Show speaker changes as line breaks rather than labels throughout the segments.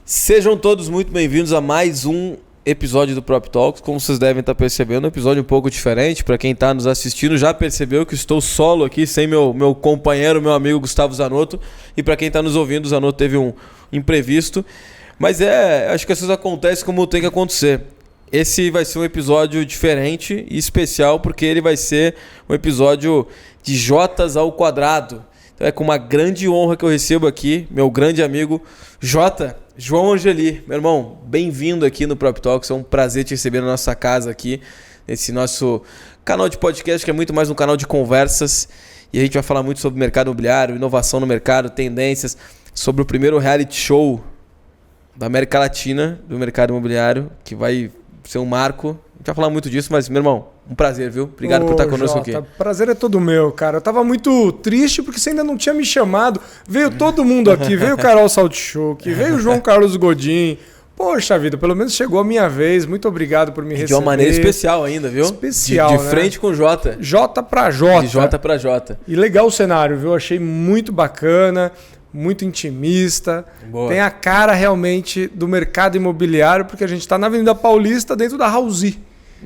Sejam todos muito bem-vindos a mais um episódio do Prop Talks. Como vocês devem estar percebendo, um episódio um pouco diferente. Para quem está nos assistindo já percebeu que estou solo aqui, sem meu companheiro, meu amigo Gustavo Zanotto. E para quem está nos ouvindo, o Zanotto teve um imprevisto. Mas acho que essas acontecem como tem que acontecer. Esse vai ser um episódio diferente e especial porque ele vai ser um episódio de Jotas ao quadrado. Então é com uma grande honra que eu recebo aqui meu grande amigo João Angeli. Meu irmão, bem-vindo aqui no Prop Talks. É um prazer te receber na nossa casa aqui, nesse nosso canal de podcast, que é muito mais um canal de conversas. E a gente vai falar muito sobre mercado imobiliário, inovação no mercado, tendências, sobre o primeiro reality show da América Latina do mercado imobiliário, que vai ser um marco. A gente vai falar muito disso, mas, meu irmão, um prazer, viu? Obrigado por estar conosco aqui.
Prazer é todo meu, cara. Eu tava muito triste porque você ainda não tinha me chamado. Veio todo mundo aqui, veio o Carol Saltchuk, veio o João Carlos Godin. Poxa vida, pelo menos chegou a minha vez. Muito obrigado por me receber.
De uma maneira especial ainda, viu?
Especial,
de frente com o Jota.
Jota pra Jota.
De Jota pra Jota.
E legal o cenário, viu? Achei muito bacana, muito intimista.
Boa.
Tem a cara realmente do mercado imobiliário, porque a gente está na Avenida Paulista, dentro da Housey.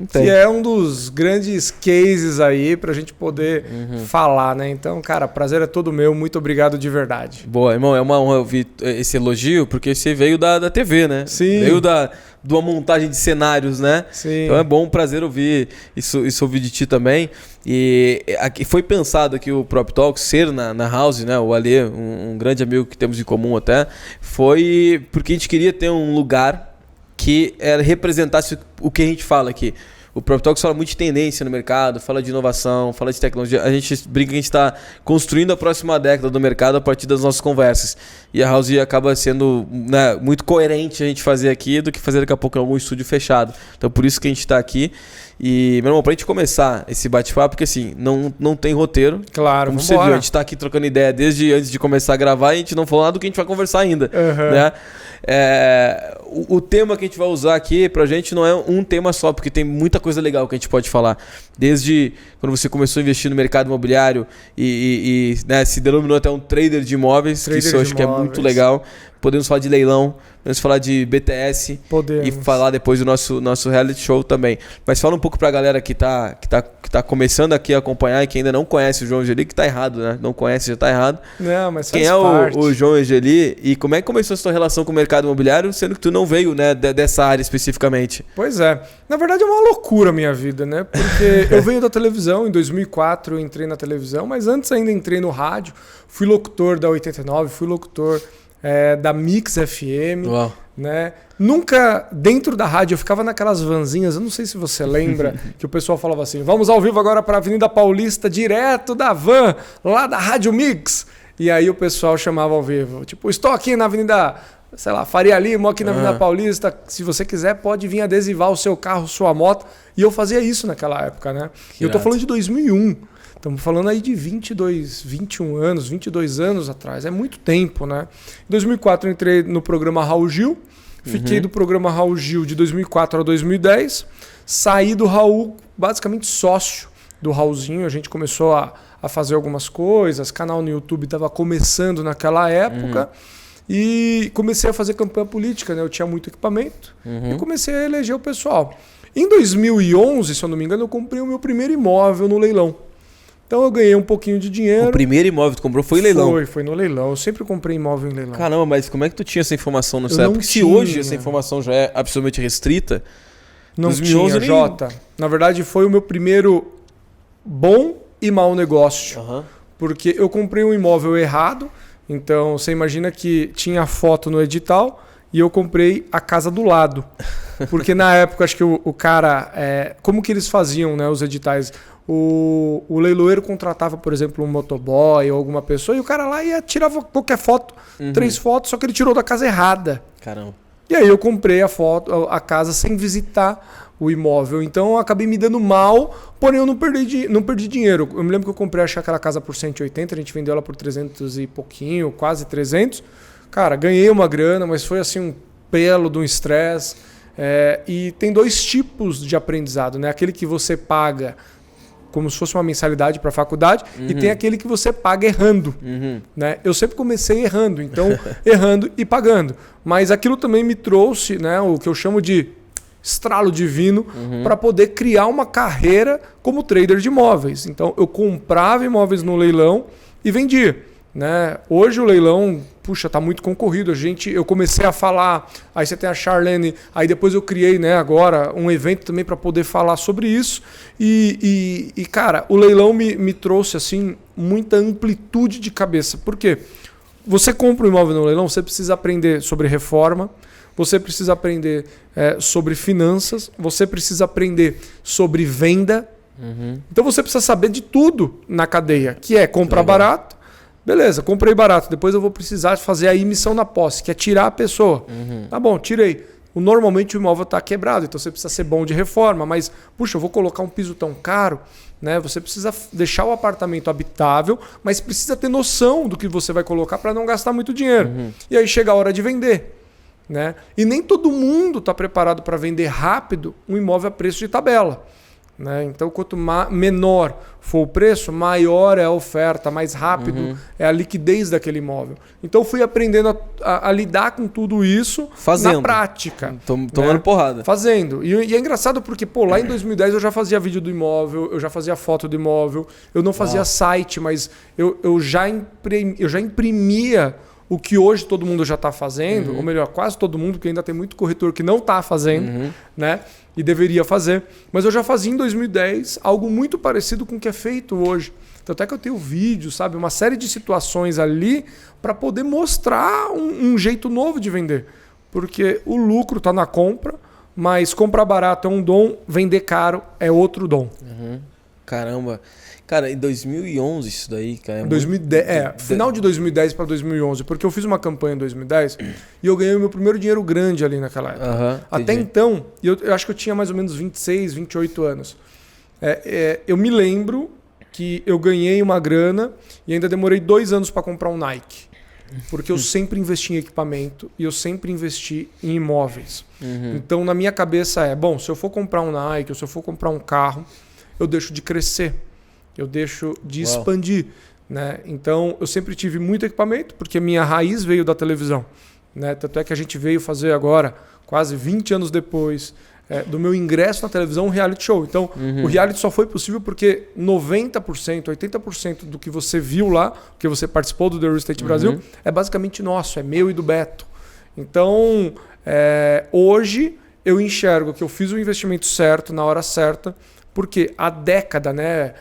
Que é um dos grandes cases aí pra gente poder falar, né? Então, cara, prazer é todo meu. Muito obrigado de verdade.
Boa, irmão. É uma honra ouvir esse elogio, porque você veio da TV, né?
Sim.
Veio de uma montagem de cenários, né?
Sim.
Então é bom, um prazer ouvir isso ouvir de ti também. E aqui foi pensado aqui o Prop Talk ser na House, né? O Alê, um grande amigo que temos em comum até, foi porque a gente queria ter um lugar que representasse o que a gente fala aqui. O Prop Talks fala muito de tendência no mercado, fala de inovação, fala de tecnologia. A gente brinca que a gente está construindo a próxima década do mercado a partir das nossas conversas. E a House acaba sendo, né, muito coerente a gente fazer aqui do que fazer daqui a pouco em algum estúdio fechado. Então por isso que a gente está aqui. E, meu irmão, pra gente começar esse bate-papo, porque assim, não tem roteiro.
Claro,
como você viu, a gente tá aqui trocando ideia desde antes de começar a gravar e a gente não falou nada do que a gente vai conversar ainda. Né? O tema que a gente vai usar aqui pra gente não é um tema só, porque tem muita coisa legal que a gente pode falar. Desde quando você começou a investir no mercado imobiliário e né, se denominou até um trader de imóveis, que isso eu acho que é muito legal. Podemos falar de leilão, podemos falar de BTS. E falar depois do nosso reality show também. Mas fala um pouco pra galera que tá começando aqui a acompanhar e que ainda não conhece o João Angeli, que tá errado, né? Não conhece, já tá errado.
Não, mas
quem é o João Angeli e como é que começou a sua relação com o mercado imobiliário, sendo que tu não veio, né, dessa área especificamente?
Pois é. Na verdade é uma loucura a minha vida, né? Porque eu venho da televisão, em 2004 eu entrei na televisão, mas antes ainda entrei no rádio, fui locutor da 89, fui locutor da Mix FM.
Uau.
Né? Nunca dentro da rádio eu ficava naquelas vanzinhas, eu não sei se você lembra, que o pessoal falava assim: vamos ao vivo agora para a Avenida Paulista, direto da van, lá da Rádio Mix. E aí o pessoal chamava ao vivo, tipo, estou aqui na Avenida, sei lá, Faria Lima, aqui na Avenida Paulista, se você quiser pode vir adesivar o seu carro, sua moto. E eu fazia isso naquela época, né? E eu tô falando de 2001. Estamos falando aí de 22 anos atrás. É muito tempo, né? Em 2004 eu entrei no programa Raul Gil. Fiquei do programa Raul Gil de 2004 a 2010. Saí do Raul basicamente sócio do Raulzinho. A gente começou a fazer algumas coisas. Canal no YouTube estava começando naquela época. E comecei a fazer campanha política, né? Eu tinha muito equipamento. E comecei a eleger o pessoal. Em 2011, se eu não me engano, eu comprei o meu primeiro imóvel no leilão. Então eu ganhei um pouquinho de dinheiro.
O primeiro imóvel que tu comprou foi em leilão?
Foi no leilão. Eu sempre comprei imóvel em leilão.
Caramba, mas como é que tu tinha essa informação nessa época? Porque se hoje essa informação já é absolutamente restrita...
Não 2011 tinha, Jota. Na verdade, foi o meu primeiro bom e mau negócio. Porque eu comprei um imóvel errado. Então, você imagina que tinha foto no edital e eu comprei a casa do lado. Porque na época, acho que o cara... como que eles faziam, né, os editais? O leiloeiro contratava, por exemplo, um motoboy ou alguma pessoa e o cara lá ia tirava qualquer foto, 3 fotos, só que ele tirou da casa errada.
Caramba.
E aí eu comprei a casa sem visitar o imóvel. Então eu acabei me dando mal, porém eu não perdi dinheiro. Eu me lembro que eu comprei aquela casa por 180, a gente vendeu ela por 300 e pouquinho, quase 300. Cara, ganhei uma grana, mas foi assim um belo de um estresse. E tem 2 tipos de aprendizado, né? Aquele que você paga como se fosse uma mensalidade para a faculdade, e tem aquele que você paga errando. Né? Eu sempre comecei errando, então errando e pagando. Mas aquilo também me trouxe, né, o que eu chamo de estralo divino para poder criar uma carreira como trader de imóveis. Então eu comprava imóveis no leilão e vendia. Né? Hoje o leilão, puxa, tá muito concorrido. Eu comecei a falar, aí você tem a Charlene, aí depois eu criei, né, agora um evento também para poder falar sobre isso. E cara, o leilão me trouxe assim muita amplitude de cabeça. Por quê? Você compra um imóvel no leilão, você precisa aprender sobre reforma, você precisa aprender sobre finanças, você precisa aprender sobre venda. Então você precisa saber de tudo na cadeia, que é comprar barato. Beleza, comprei barato. Depois eu vou precisar fazer a emissão na posse, que é tirar a pessoa. Tá bom, tirei. Normalmente o imóvel está quebrado, então você precisa ser bom de reforma. Mas, puxa, eu vou colocar um piso tão caro. Né? Você precisa deixar o apartamento habitável, mas precisa ter noção do que você vai colocar para não gastar muito dinheiro. E aí chega a hora de vender. Né? E nem todo mundo está preparado para vender rápido um imóvel a preço de tabela. Né? Então, quanto menor for o preço, maior é a oferta, mais rápido é a liquidez daquele imóvel. Então, fui aprendendo a lidar com tudo isso na prática.
Tomando porrada.
Fazendo. E é engraçado porque, lá em 2010 eu já fazia vídeo do imóvel, eu já fazia foto do imóvel, eu não fazia site, mas eu já imprimia o que hoje todo mundo já está fazendo, ou melhor, quase todo mundo, porque ainda tem muito corretor que não está fazendo, né? E deveria fazer. Mas eu já fazia em 2010 algo muito parecido com o que é feito hoje. Tanto é que eu tenho vídeo, sabe? Uma série de situações ali para poder mostrar um jeito novo de vender. Porque o lucro está na compra, mas comprar barato é um dom, vender caro é outro dom.
Caramba. Cara, em 2011 isso daí, cara.
2010, final de 2010 para 2011, porque eu fiz uma campanha em 2010 e eu ganhei o meu primeiro dinheiro grande ali naquela época. Até então, eu acho que eu tinha mais ou menos 26, 28 anos. Eu me lembro que eu ganhei uma grana e ainda demorei 2 anos para comprar um Nike. Porque eu sempre investi em equipamento e eu sempre investi em imóveis. Então, na minha cabeça se eu for comprar um Nike ou se eu for comprar um carro, eu deixo de crescer. Eu deixo de expandir. Né? Então, eu sempre tive muito equipamento, porque a minha raiz veio da televisão. Né? Tanto é que a gente veio fazer agora, quase 20 anos depois do meu ingresso na televisão, um reality show. Então, o reality só foi possível porque 90%, 80% do que você viu lá, que você participou do The Real Estate Brasil, é basicamente nosso, é meu e do Beto. Então, hoje eu enxergo que eu fiz o investimento certo, na hora certa, porque a década, né,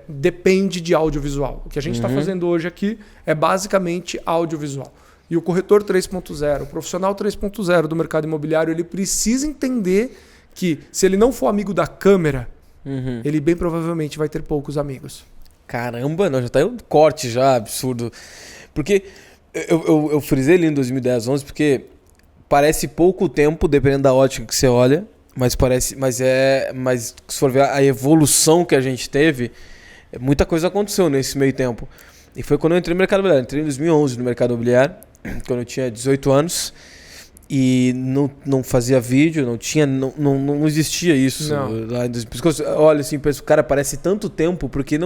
depende de audiovisual. O que a gente está fazendo hoje aqui é basicamente audiovisual. E o corretor 3.0, o profissional 3.0 do mercado imobiliário, ele precisa entender que se ele não for amigo da câmera, ele bem provavelmente vai ter poucos amigos.
Caramba, não, já tá um corte já, absurdo. Porque eu frisei ali em 2010, 11, porque parece pouco tempo, dependendo da ótica que você olha, mas se for ver a evolução que a gente teve, muita coisa aconteceu nesse meio tempo. E foi quando eu entrei no mercado imobiliário. Entrei em 2011 no mercado imobiliário, quando eu tinha 18 anos. E não fazia vídeo, não existia isso.
Não.
Lá em 2000. Por isso que eu olho assim, penso, cara, parece tanto tempo, porque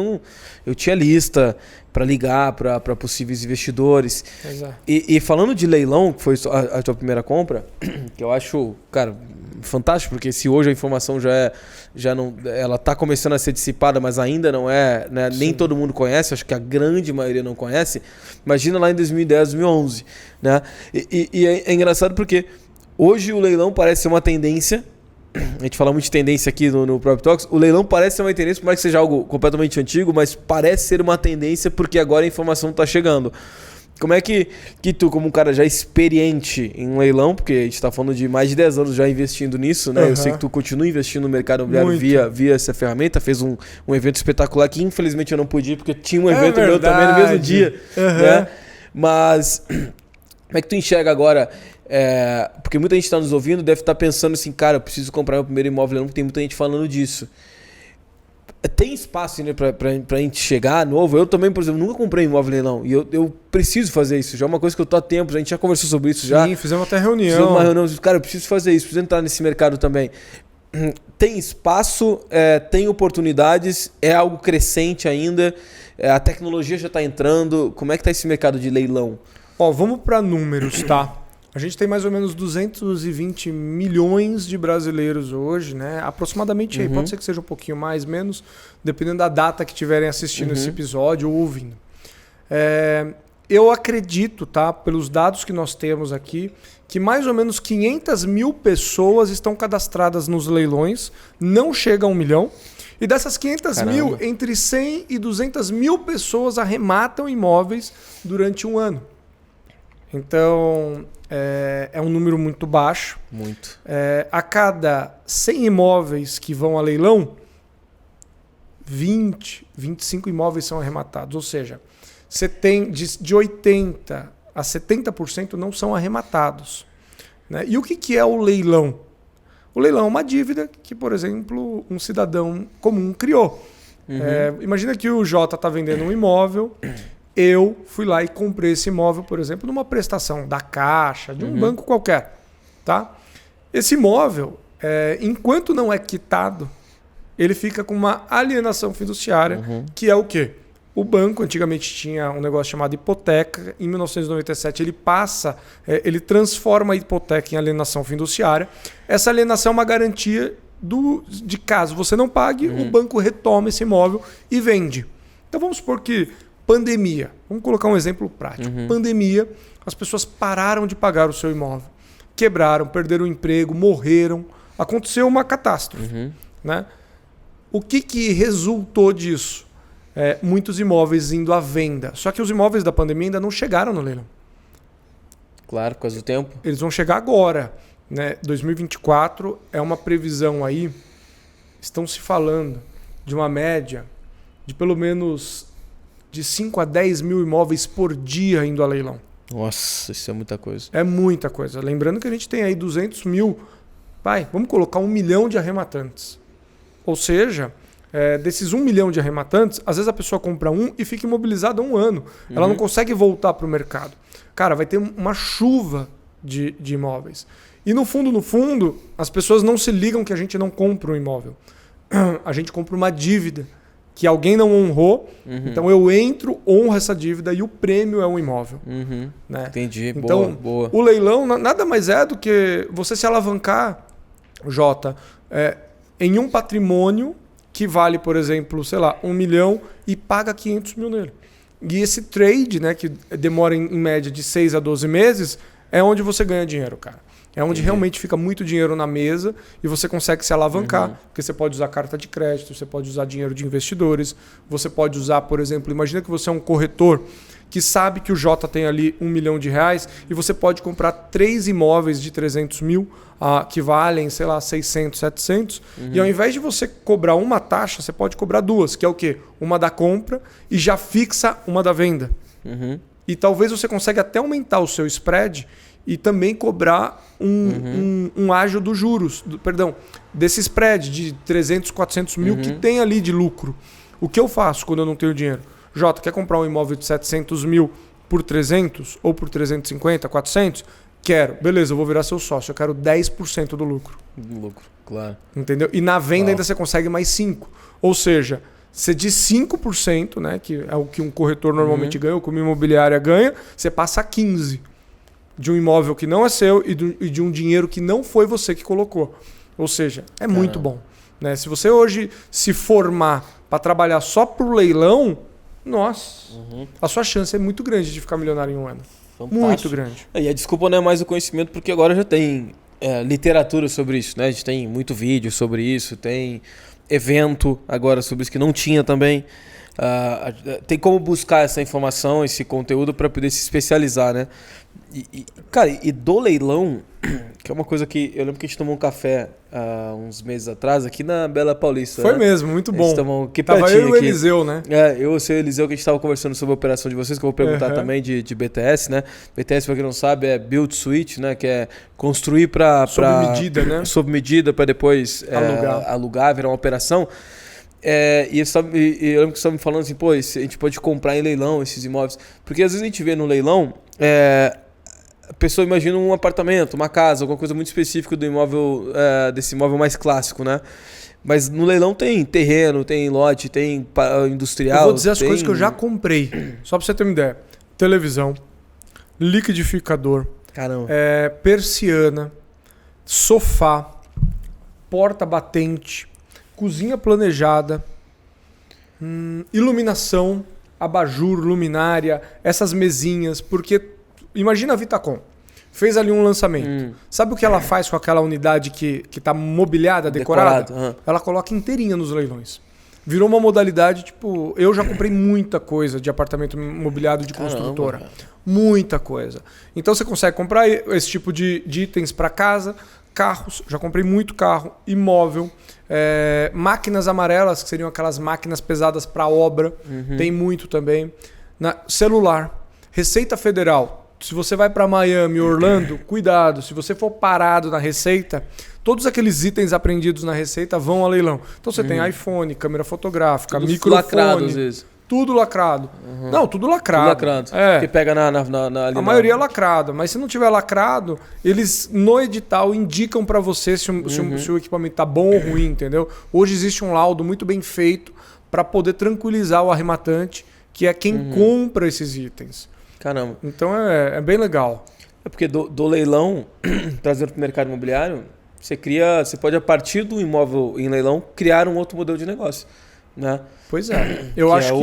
eu tinha lista para ligar para possíveis investidores.
Exato.
E falando de leilão, que foi a tua primeira compra, que eu acho, cara, fantástico, porque se hoje a informação ela está começando a ser dissipada, mas ainda não é, né, nem todo mundo conhece, acho que a grande maioria não conhece. Imagina lá em 2010, 2011, né? E é engraçado porque hoje o leilão parece ser uma tendência. A gente fala muito de tendência aqui no Prop Talks. O leilão parece ser uma tendência, por mais que seja algo completamente antigo, mas parece ser uma tendência porque agora a informação está chegando. Como é que tu, como um cara já experiente em leilão, porque a gente está falando de mais de 10 anos já investindo nisso, né? Eu sei que tu continua investindo no mercado imobiliário via essa ferramenta, fez um evento espetacular que infelizmente eu não pude ir, porque tinha um evento meu também no mesmo dia. Né? Mas como é que tu enxerga agora? Porque muita gente está nos ouvindo, deve estar pensando assim, cara, eu preciso comprar meu primeiro imóvel leilão, porque tem muita gente falando disso. Tem espaço ainda pra gente chegar novo? Eu também, por exemplo, nunca comprei imóvel leilão. E eu preciso fazer isso. Já é uma coisa que eu tô há tempos. A gente já conversou sobre isso.
Sim, fizemos até reunião.
Fizemos uma reunião. Cara, eu preciso fazer isso. Preciso entrar nesse mercado também. tem espaço, tem oportunidades, é algo crescente ainda, a tecnologia já está entrando. Como é que está esse mercado de leilão?
Ó, vamos para números, tá? A gente tem mais ou menos 220 milhões de brasileiros hoje, né? Aproximadamente aí, pode ser que seja um pouquinho mais, menos, dependendo da data que estiverem assistindo esse episódio ou ouvindo. Eu acredito, tá, pelos dados que nós temos aqui, que mais ou menos 500 mil pessoas estão cadastradas nos leilões, não chega a 1 milhão. E dessas 500 mil, entre 100 e 200 mil pessoas arrematam imóveis durante um ano. Então, é um número muito baixo.
Muito.
A cada 100 imóveis que vão a leilão, 20, 25 imóveis são arrematados. Ou seja, você tem de 80% a 70% não são arrematados. Né? E o que é o leilão? O leilão é uma dívida que, por exemplo, um cidadão comum criou. Imagina que o Jota está vendendo um imóvel, eu fui lá e comprei esse imóvel, por exemplo, numa prestação da Caixa, de um banco qualquer. Tá? Esse imóvel, enquanto não é quitado, ele fica com uma alienação fiduciária, que é o quê? O banco antigamente tinha um negócio chamado hipoteca. Em 1997 ele transforma a hipoteca em alienação fiduciária. Essa alienação é uma garantia de caso você não pague, o banco retoma esse imóvel e vende. Então vamos supor que pandemia, vamos colocar um exemplo prático. Pandemia, as pessoas pararam de pagar o seu imóvel, quebraram, perderam o emprego, morreram, aconteceu uma catástrofe. Né? O que resultou disso? Muitos imóveis indo à venda. Só que os imóveis da pandemia ainda não chegaram no leilão.
Claro, por causa do tempo.
Eles vão chegar agora. Né? 2024 é uma previsão aí. Estão se falando de uma média de pelo menos de 5 a 10 mil imóveis por dia indo a leilão.
Nossa, isso é muita coisa.
É muita coisa. Lembrando que a gente tem aí 200 mil. Vamos colocar 1 milhão de arrematantes. Ou seja... desses 1 milhão de arrematantes, às vezes a pessoa compra um e fica imobilizada 1 ano. Ela não consegue voltar para o mercado. Cara, vai ter uma chuva de imóveis. E no fundo, as pessoas não se ligam que a gente não compra um imóvel. A gente compra uma dívida que alguém não honrou. Então eu entro, honro essa dívida e o prêmio é um imóvel. Né?
Entendi,
então,
boa.
O leilão nada mais é do que você se alavancar, Jota, em um patrimônio que vale, por exemplo, sei lá, 1 milhão e paga 500 mil nele. E esse trade, né, que demora em média de 6 a 12 meses, é onde você ganha dinheiro, cara. É onde realmente fica muito dinheiro na mesa e você consegue se alavancar. Porque você pode usar carta de crédito, você pode usar dinheiro de investidores, você pode usar, por exemplo, imagina que você é um corretor que sabe que o Jota tem ali 1 milhão de reais e você pode comprar 3 imóveis de 300 mil que valem, sei lá, 600, 700. E ao invés de você cobrar uma taxa, você pode cobrar 2, que é o quê? Uma da compra e já fixa uma da venda. E talvez você consiga até aumentar o seu spread e também cobrar um ágio dos juros, desse spread de 300, 400 mil que tem ali de lucro. O que eu faço quando eu não tenho dinheiro? Jota, quer comprar um imóvel de 700 mil por 300 ou por 350, 400? Quero. Beleza, eu vou virar seu sócio. Eu quero 10% do lucro.
Lucro, claro.
Entendeu? E na venda ainda você consegue mais 5%. Ou seja, você de 5%, né, que é o que um corretor normalmente ganha, ou que uma imobiliária ganha, você passa a 15% de um imóvel que não é seu e de um dinheiro que não foi você que colocou. Ou seja, é muito bom. Né? Se você hoje se formar para trabalhar só pro leilão, nossa, a sua chance é muito grande de ficar milionário em um ano.
Fantástico.
Muito grande.
E a desculpa não é mais o conhecimento, porque agora já tem literatura sobre isso, né? A gente tem muito vídeo sobre isso, tem evento agora sobre isso que não tinha também. Tem como buscar essa informação, esse conteúdo para poder se especializar, né? Cara, e do leilão, que é uma coisa que eu lembro que a gente tomou um café uns meses atrás aqui na Bela Paulista.
Foi
né?
mesmo, muito bom.
Tava
eu e o
aqui.
Eliseu, né?
Eu e o seu Eliseu, que a gente estava conversando sobre a operação de vocês, que eu vou perguntar também de BTS, né? BTS, para quem não sabe, é Build Suite, né? Que é construir sob
medida, né?
Sob medida para depois alugar, virar uma operação. E eu lembro que você estava me falando assim, pô, a gente pode comprar em leilão esses imóveis. Porque às vezes a gente vê no leilão a pessoa imagina um apartamento, uma casa, alguma coisa muito específica do imóvel, desse imóvel mais clássico, né? Mas no leilão tem terreno, tem lote, tem industrial.
Eu vou dizer as coisas que eu já comprei, só pra você ter uma ideia. Televisão, liquidificador,
Caramba.
persiana, sofá, porta batente, cozinha planejada, iluminação, abajur, luminária, essas mesinhas, porque imagina a Vitacom, fez ali um lançamento. Sabe o que ela faz com aquela unidade que está mobiliada, decorada? Ela coloca inteirinha nos leilões. Virou uma modalidade, tipo, eu já comprei muita coisa de apartamento mobiliado de construtora.
Caramba.
Muita coisa. Então você consegue comprar esse tipo de itens para casa, carros, já comprei muito carro, imóvel, máquinas amarelas, que seriam aquelas máquinas pesadas para obra, tem muito também. Celular, Receita Federal. Se você vai para Miami, Orlando, cuidado. Se você for parado na Receita, todos aqueles itens apreendidos na Receita vão a leilão. Então você tem iPhone, câmera fotográfica,
tudo
microfone.
Lacrado, às vezes.
Tudo lacrado. Não, tudo lacrado.
Tudo lacrado. Que pega ali
a maioria é lacrado, mas se não tiver lacrado, eles no edital indicam para você se o equipamento tá bom ou ruim, entendeu? Hoje existe um laudo muito bem feito para poder tranquilizar o arrematante, que é quem compra esses itens.
Caramba.
Então é bem legal.
É porque do leilão, trazendo para o mercado imobiliário, você pode, a partir do imóvel em leilão, criar um outro modelo de negócio. Né?
Pois é. Eu acho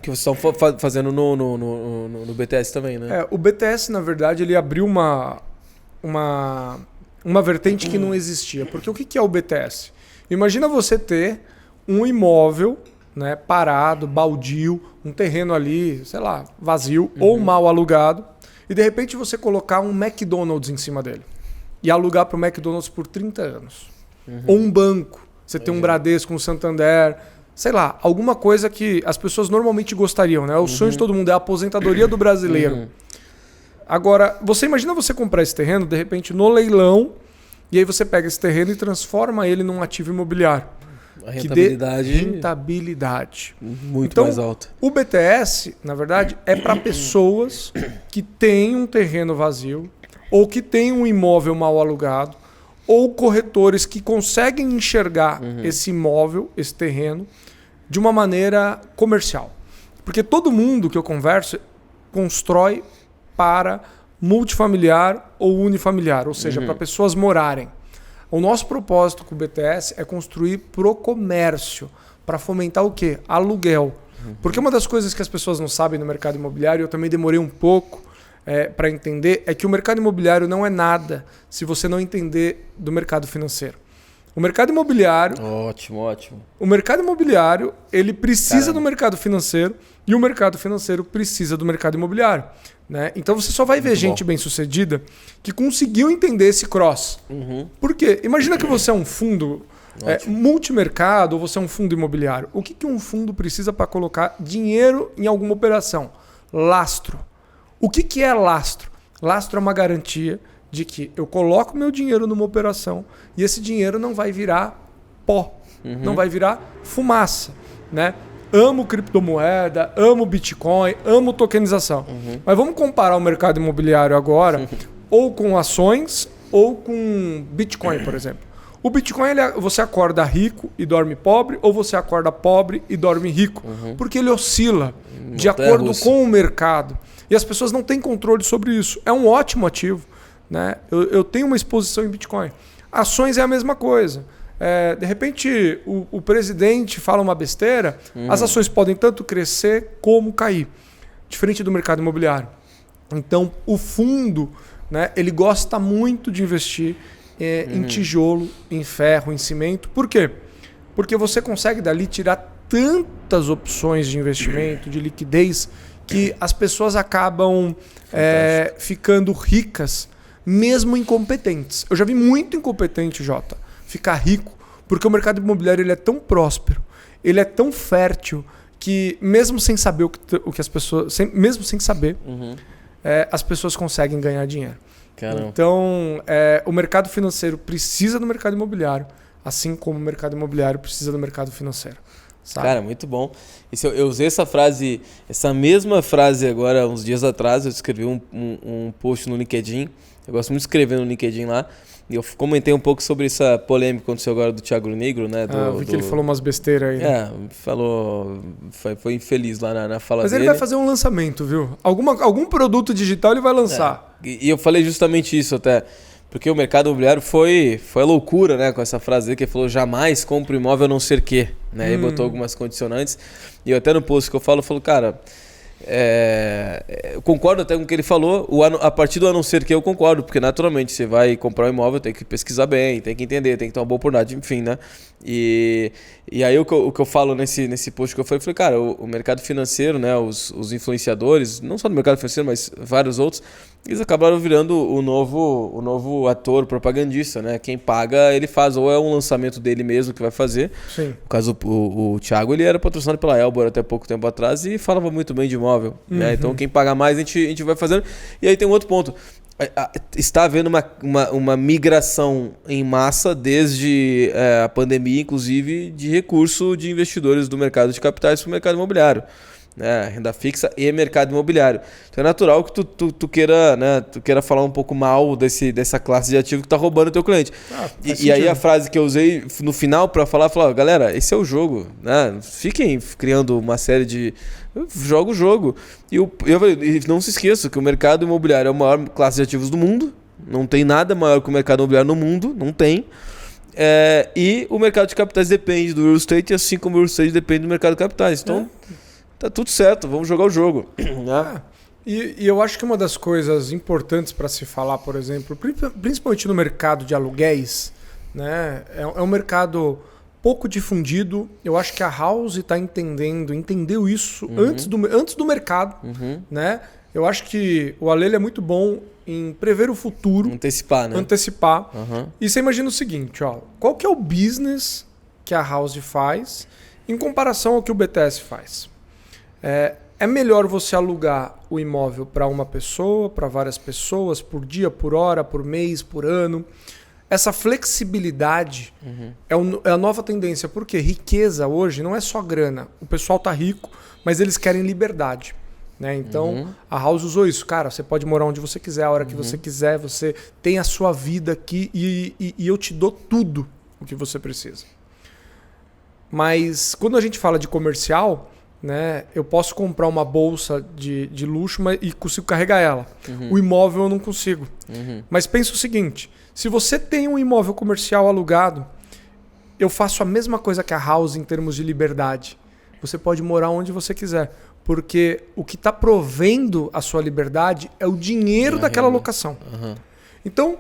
que vocês estão fazendo no BTS também, né?
O BTS, na verdade, ele abriu uma vertente que não existia. Porque o que é o BTS? Imagina você ter um imóvel, né, parado, baldio, um terreno ali, sei lá, vazio ou mal alugado, e de repente você colocar um McDonald's em cima dele e alugar para o McDonald's por 30 anos. Ou um banco. Você tem um Bradesco, um Santander, sei lá, alguma coisa que as pessoas normalmente gostariam, né? O sonho de todo mundo é a aposentadoria do brasileiro. Agora, você imagina você comprar esse terreno, de repente, no leilão, e aí você pega esse terreno e transforma ele num ativo imobiliário.
A rentabilidade...
rentabilidade.
Muito
então,
mais alta.
O BTS, na verdade, é para pessoas que têm um terreno vazio ou que têm um imóvel mal alugado ou corretores que conseguem enxergar esse imóvel, esse terreno, de uma maneira comercial. Porque todo mundo que eu converso constrói para multifamiliar ou unifamiliar, ou seja, para pessoas morarem. O nosso propósito com o BTS é construir pro comércio, para fomentar o quê? Aluguel. Porque uma das coisas que as pessoas não sabem no mercado imobiliário, eu também demorei um pouco para entender, é que o mercado imobiliário não é nada se você não entender do mercado financeiro. O mercado imobiliário...
Ótimo.
O mercado imobiliário, ele precisa do mercado financeiro e o mercado financeiro precisa do mercado imobiliário. Né? Então você só vai ver gente bem-sucedida que conseguiu entender esse cross. Por quê? Imagina que você é um fundo multimercado ou você é um fundo imobiliário. O que um fundo precisa para colocar dinheiro em alguma operação? Lastro. O que é lastro? Lastro é uma garantia de que eu coloco meu dinheiro numa operação e esse dinheiro não vai virar pó, não vai virar fumaça. Né? Amo criptomoeda, amo Bitcoin, amo tokenização. Mas vamos comparar o mercado imobiliário agora ou com ações ou com Bitcoin, por exemplo. O Bitcoin, você acorda rico e dorme pobre, ou você acorda pobre e dorme rico. Porque ele oscila de acordo com o mercado. E as pessoas não têm controle sobre isso. É um ótimo ativo. Né? Eu tenho uma exposição em Bitcoin. Ações é a mesma coisa. De repente, o presidente fala uma besteira, as ações podem tanto crescer como cair. Diferente do mercado imobiliário. Então, o fundo, né, ele gosta muito de investir em tijolo, em ferro, em cimento. Por quê? Porque você consegue dali tirar tantas opções de investimento, de liquidez, que as pessoas acabam ficando ricas, mesmo incompetentes. Eu já vi muito incompetente, Jota, ficar rico, porque o mercado imobiliário ele é tão próspero, ele é tão fértil, que mesmo sem saber o que as pessoas... mesmo sem saber, as pessoas conseguem ganhar dinheiro. Caramba. Então, o mercado financeiro precisa do mercado imobiliário, assim como o mercado imobiliário precisa do mercado financeiro. sabe?
Cara, muito bom. Eu usei essa mesma frase agora, uns dias atrás, eu escrevi um post no LinkedIn. Eu gosto muito de escrever no LinkedIn lá. E eu comentei um pouco sobre essa polêmica que aconteceu agora do Thiago Negro, né?
Eu vi que ele falou umas besteiras aí.
Né? Falou... Foi infeliz lá na fala dele.
Mas ele vai fazer um lançamento, viu? Algum produto digital ele vai lançar.
E eu falei justamente isso até. Porque o mercado imobiliário foi a loucura, né? Com essa frase dele que ele falou, jamais compre um imóvel a não ser que. Né? E botou algumas condicionantes. E eu até no post que eu falo, cara... eu concordo até com o que ele falou. A partir do a não ser que eu concordo, porque naturalmente você vai comprar um imóvel, tem que pesquisar bem, tem que entender, tem que ter uma boa oportunidade, enfim, né? E aí o que eu falo nesse post que eu falei, cara, o mercado financeiro, né? Os influenciadores, não só do mercado financeiro, mas vários outros, eles acabaram virando o novo ator propagandista, né? Quem paga, ele faz, ou é um lançamento dele mesmo que vai fazer.
Sim.
No caso, o Thiago, ele era patrocinado pela Elbor até pouco tempo atrás e falava muito bem de imóvel. Né? Então, quem paga mais, a gente vai fazendo. E aí tem um outro ponto. Está havendo uma migração em massa desde a pandemia, inclusive, de recurso de investidores do mercado de capitais para o mercado imobiliário. Né, renda fixa e mercado imobiliário. Então é natural que tu queira, né, falar um pouco mal dessa classe de ativo que está roubando o teu cliente. E aí a frase que eu usei no final para falar, galera, esse é o jogo. Né? Fiquem criando uma série de... Joga o jogo. E não se esqueça que o mercado imobiliário é a maior classe de ativos do mundo. Não tem nada maior que o mercado imobiliário no mundo. Não tem. E o mercado de capitais depende do real estate, assim como o real estate depende do mercado de capitais. Então... Tá tudo certo, vamos jogar o jogo.
E eu acho que uma das coisas importantes para se falar, por exemplo, principalmente no mercado de aluguéis, né, é um mercado pouco difundido. Eu acho que a House entendeu isso antes do mercado. Né? Eu acho que o Ale é muito bom em prever o futuro.
Antecipar, né?
Antecipar. E você imagina o seguinte, qual que é o business que a House faz em comparação ao que o BTS faz? É melhor você alugar o imóvel para uma pessoa, para várias pessoas, por dia, por hora, por mês, por ano. Essa flexibilidade é a nova tendência. Porque riqueza hoje não é só grana. O pessoal tá rico, mas eles querem liberdade. Né? Então, a House usou isso. Cara, você pode morar onde você quiser, a hora que você quiser. Você tem a sua vida aqui e eu te dou tudo o que você precisa. Mas quando a gente fala de comercial... Né? Eu posso comprar uma bolsa de luxo e consigo carregar ela. O imóvel eu não consigo. Mas pensa o seguinte, se você tem um imóvel comercial alugado, eu faço a mesma coisa que a House em termos de liberdade. Você pode morar onde você quiser, porque o que está provendo a sua liberdade é o dinheiro daquela locação. Então,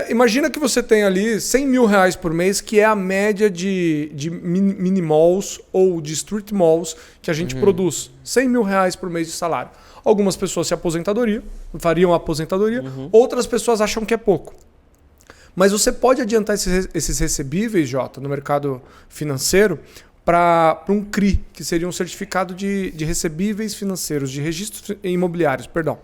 imagina que você tem ali 100 mil reais por mês, que é a média de mini malls ou de street malls que a gente produz. 100 mil reais por mês de salário. Algumas pessoas fariam aposentadoria, outras pessoas acham que é pouco. Mas você pode adiantar esses recebíveis, Jota, no mercado financeiro, para um CRI, que seria um certificado de recebíveis financeiros, de registros imobiliários, perdão.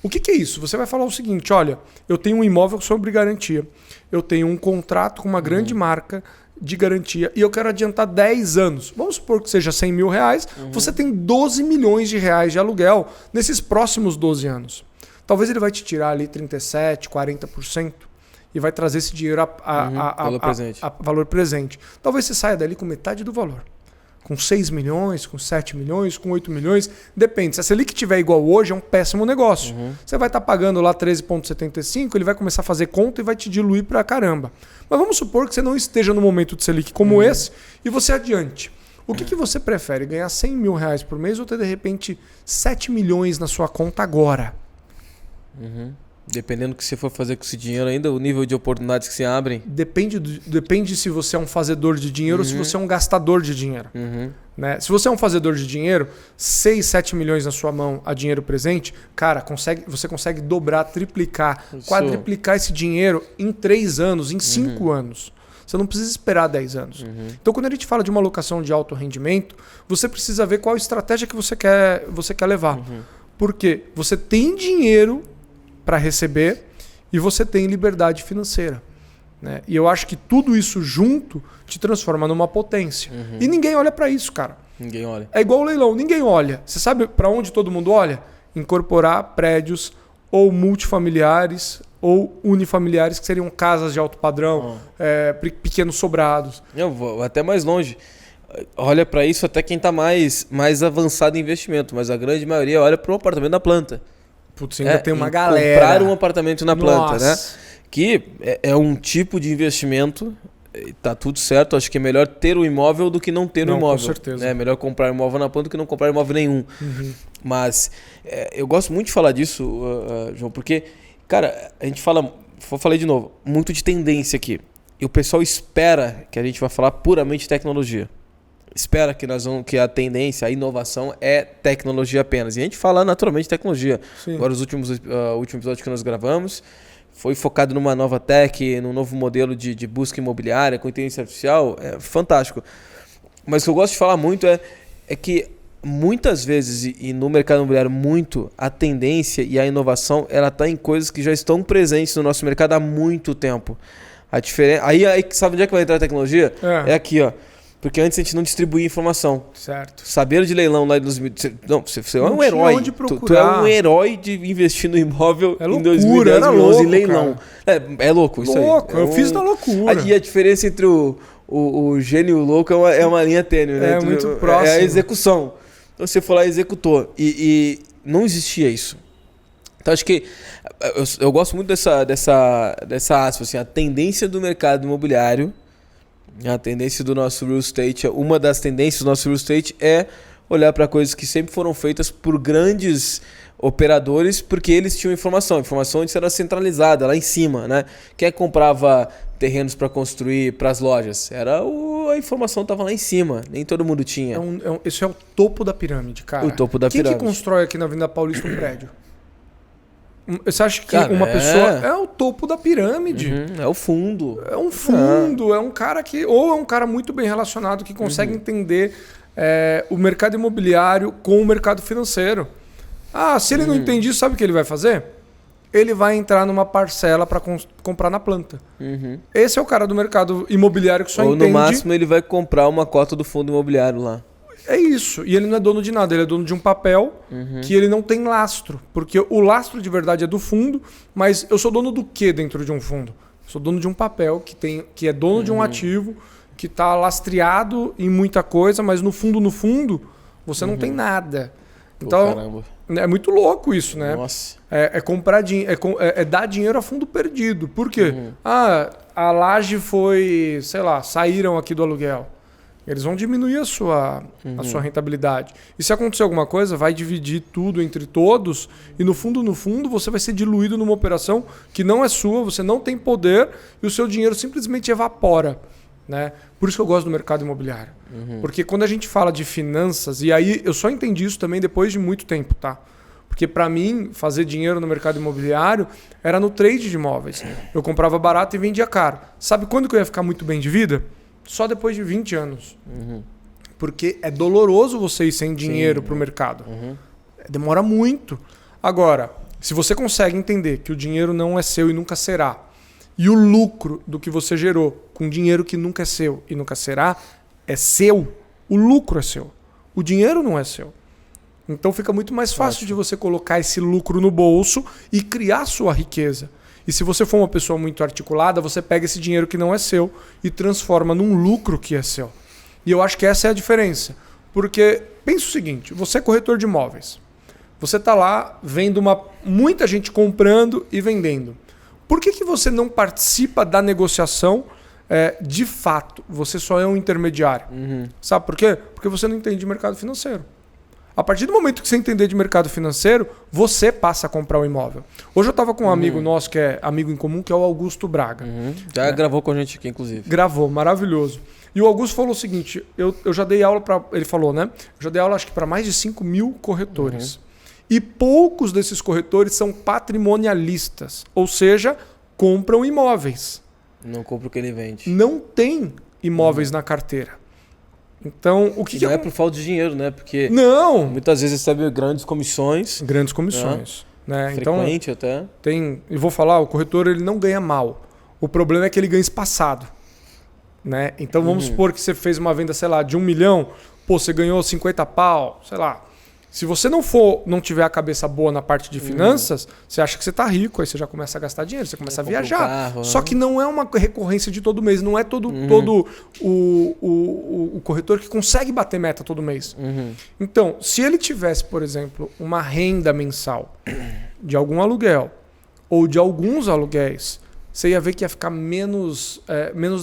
O que é isso? Você vai falar o seguinte, olha, eu tenho um imóvel sob garantia, eu tenho um contrato com uma grande marca de garantia e eu quero adiantar 10 anos. Vamos supor que seja 100 mil reais, você tem 12 milhões de reais de aluguel nesses próximos 12 anos. Talvez ele vai te tirar ali 37%, 40% e vai trazer esse dinheiro a valor presente. Talvez você saia dali com metade do valor. Com 6 milhões, com 7 milhões, com 8 milhões, depende. Se a Selic estiver igual hoje, é um péssimo negócio. Você vai estar pagando lá 13,75, ele vai começar a fazer conta e vai te diluir pra caramba. Mas vamos supor que você não esteja no momento de Selic como esse e você adiante. O que você prefere? Ganhar 100 mil reais por mês ou ter, de repente, 7 milhões na sua conta agora?
Dependendo do que você for fazer com esse dinheiro ainda, o nível de oportunidades que se abrem.
Depende se você é um fazedor de dinheiro ou se você é um gastador de dinheiro. Né? Se você é um fazedor de dinheiro, 6, 7 milhões na sua mão a dinheiro presente, cara, você consegue dobrar, triplicar, quadriplicar esse dinheiro em 3 anos, em 5 anos. Você não precisa esperar 10 anos. Então, quando a gente fala de uma alocação de alto rendimento, você precisa ver qual estratégia que você quer levar. Porque você tem dinheiro para receber e você tem liberdade financeira. né? E eu acho que tudo isso junto te transforma numa potência. E ninguém olha para isso, cara.
Ninguém olha.
É igual o leilão, ninguém olha. Você sabe para onde todo mundo olha? Incorporar prédios ou multifamiliares ou unifamiliares, que seriam casas de alto padrão, pequenos sobrados.
Eu vou até mais longe. Olha para isso até quem está mais avançado em investimento, mas a grande maioria olha para o apartamento na planta.
Putz, ainda tem uma galera.
Comprar um apartamento na planta, né?
Nossa.
Que é um tipo de investimento, tá tudo certo. Acho que é melhor ter um imóvel do que não ter um imóvel.
Com certeza.
É melhor comprar um imóvel na planta do que não comprar imóvel nenhum. Mas eu gosto muito de falar disso, João, porque, cara, a gente fala, falei de novo, muito de tendência aqui. E o pessoal espera que a gente vai falar puramente de tecnologia. Espera que a tendência, a inovação é tecnologia apenas. E a gente fala naturalmente de tecnologia.
Sim.
Agora, os últimos episódios que nós gravamos foi focado numa nova tech, num novo modelo de busca imobiliária com inteligência artificial. É fantástico. Mas o que eu gosto de falar muito é que muitas vezes, e no mercado imobiliário muito, a tendência e a inovação ela está em coisas que já estão presentes no nosso mercado há muito tempo. A diferença, aí sabe onde é que vai entrar a tecnologia? É aqui, ó. Porque antes a gente não distribuía informação.
Certo.
Saber de leilão lá em 2000... Não, você é um herói.
Onde
tu é um herói de investir no imóvel em 2010,
era
2011
louco,
em leilão. É louco isso aí.
Eu fiz na loucura.
E a diferença entre o gênio e o louco é uma linha tênue, né?
Muito próximo.
É a execução. Então você foi lá e executou. E não existia isso. Então acho que eu gosto muito dessa aspa, assim, a tendência do mercado imobiliário. A tendência do nosso real estate, uma das tendências do nosso real estate é olhar para coisas que sempre foram feitas por grandes operadores, porque eles tinham informação. A informação antes era centralizada, lá em cima, né? Quem comprava terrenos para construir para as lojas? A informação estava lá em cima, nem todo mundo tinha.
Isso é o topo da pirâmide, cara.
O topo da pirâmide.
Quem que constrói aqui na Avenida Paulista um prédio? Você acha que uma pessoa é o topo da pirâmide?
É o fundo.
É um fundo, é um cara que... Ou é um cara muito bem relacionado que consegue entender o mercado imobiliário com o mercado financeiro. Se ele não entende isso, sabe o que ele vai fazer? Ele vai entrar numa parcela para comprar na planta. Esse é o cara do mercado imobiliário que só entende...
Ou no máximo ele vai comprar uma cota do fundo imobiliário lá.
É isso. E ele não é dono de nada, ele é dono de um papel que ele não tem lastro. Porque o lastro de verdade é do fundo, mas eu sou dono do que dentro de um fundo? Eu sou dono de um papel que é dono de um ativo, que está lastreado em muita coisa, mas no fundo, você não tem nada. Então, é muito louco isso, né?
Nossa.
Comprar é dar dinheiro a fundo perdido. Por quê? A laje foi, sei lá, saíram aqui do aluguel. Eles vão diminuir a sua rentabilidade. E se acontecer alguma coisa, vai dividir tudo entre todos e no fundo você vai ser diluído numa operação que não é sua, você não tem poder e o seu dinheiro simplesmente evapora. Né? Por isso que eu gosto do mercado imobiliário. Porque quando a gente fala de finanças, e aí eu só entendi isso também depois de muito tempo, tá? Porque para mim, fazer dinheiro no mercado imobiliário era no trade de imóveis. Eu comprava barato e vendia caro. Sabe quando que eu ia ficar muito bem de vida? Só depois de 20 anos. Porque é doloroso você ir sem dinheiro para o mercado. Demora muito. Agora, se você consegue entender que o dinheiro não é seu e nunca será, e o lucro do que você gerou com dinheiro que nunca é seu e nunca será, é seu, o lucro é seu. O dinheiro não é seu. Então fica muito mais fácil de você colocar esse lucro no bolso e criar sua riqueza. E se você for uma pessoa muito articulada, você pega esse dinheiro que não é seu e transforma num lucro que é seu. E eu acho que essa é a diferença. Porque, pensa o seguinte, você é corretor de imóveis. Você está lá vendo muita gente comprando e vendendo. Por que você não participa da negociação de fato? Você só é um intermediário. Sabe por quê? Porque você não entende de mercado financeiro. A partir do momento que você entender de mercado financeiro, você passa a comprar o imóvel. Hoje eu estava com um amigo nosso, que é amigo em comum, que é o Augusto Braga.
Já gravou com a gente aqui, inclusive.
Gravou, maravilhoso. E o Augusto falou o seguinte, eu já dei aula para... Ele falou, né? Eu já dei aula, acho que para mais de 5.000 corretores. E poucos desses corretores são patrimonialistas. Ou seja, compram imóveis.
Não compra o que ele vende.
Não tem imóveis na carteira. Então, o que
não é por falta de dinheiro, né? Porque
não,
muitas vezes recebe grandes comissões.
Grandes comissões. Né?
Frequente
então,
até.
Eu vou falar, o corretor ele não ganha mal. O problema é que ele ganha espaçado. Né? Então vamos supor que você fez uma venda, sei lá, de 1 milhão, pô, você ganhou 50 pau, sei lá. Se você não tiver a cabeça boa na parte de finanças, você acha que você tá rico, aí você já começa a gastar dinheiro, você começa a viajar.
Carro,
Só que não é uma recorrência de todo mês, não é todo o corretor que consegue bater meta todo mês. Então, se ele tivesse, por exemplo, uma renda mensal de algum aluguel ou de alguns aluguéis, você ia ver que ia ficar menos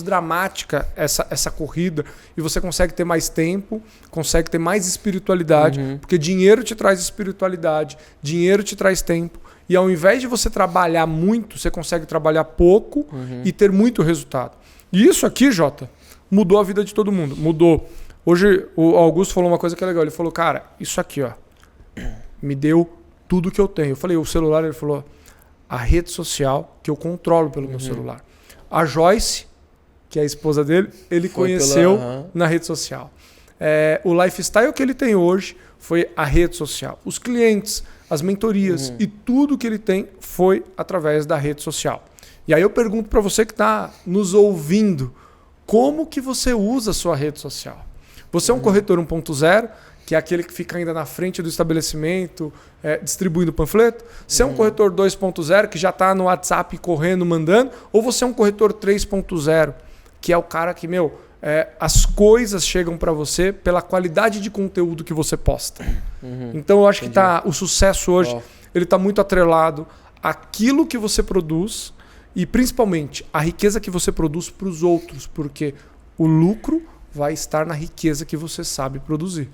dramática essa corrida e você consegue ter mais tempo, consegue ter mais espiritualidade, porque dinheiro te traz espiritualidade, dinheiro te traz tempo e ao invés de você trabalhar muito, você consegue trabalhar pouco e ter muito resultado. E isso aqui, Jota, mudou a vida de todo mundo. Mudou. Hoje o Augusto falou uma coisa que é legal. Ele falou, cara, isso aqui ó, me deu tudo que eu tenho. Eu falei, o celular, ele falou... A rede social que eu controlo pelo meu celular. A Joyce, que é a esposa dele, ele conheceu na rede social. O lifestyle que ele tem hoje foi a rede social. Os clientes, as mentorias e tudo que ele tem foi através da rede social. E aí eu pergunto para você que está nos ouvindo, como que você usa a sua rede social? Você é um corretor 1.0, que é aquele que fica ainda na frente do estabelecimento, distribuindo panfleto? Você é um corretor 2.0, que já está no WhatsApp correndo, mandando? Ou você é um corretor 3.0, que é o cara que, as coisas chegam para você pela qualidade de conteúdo que você posta? Então eu acho que o sucesso hoje ele está muito atrelado àquilo que você produz e principalmente a riqueza que você produz para os outros, porque o lucro vai estar na riqueza que você sabe produzir.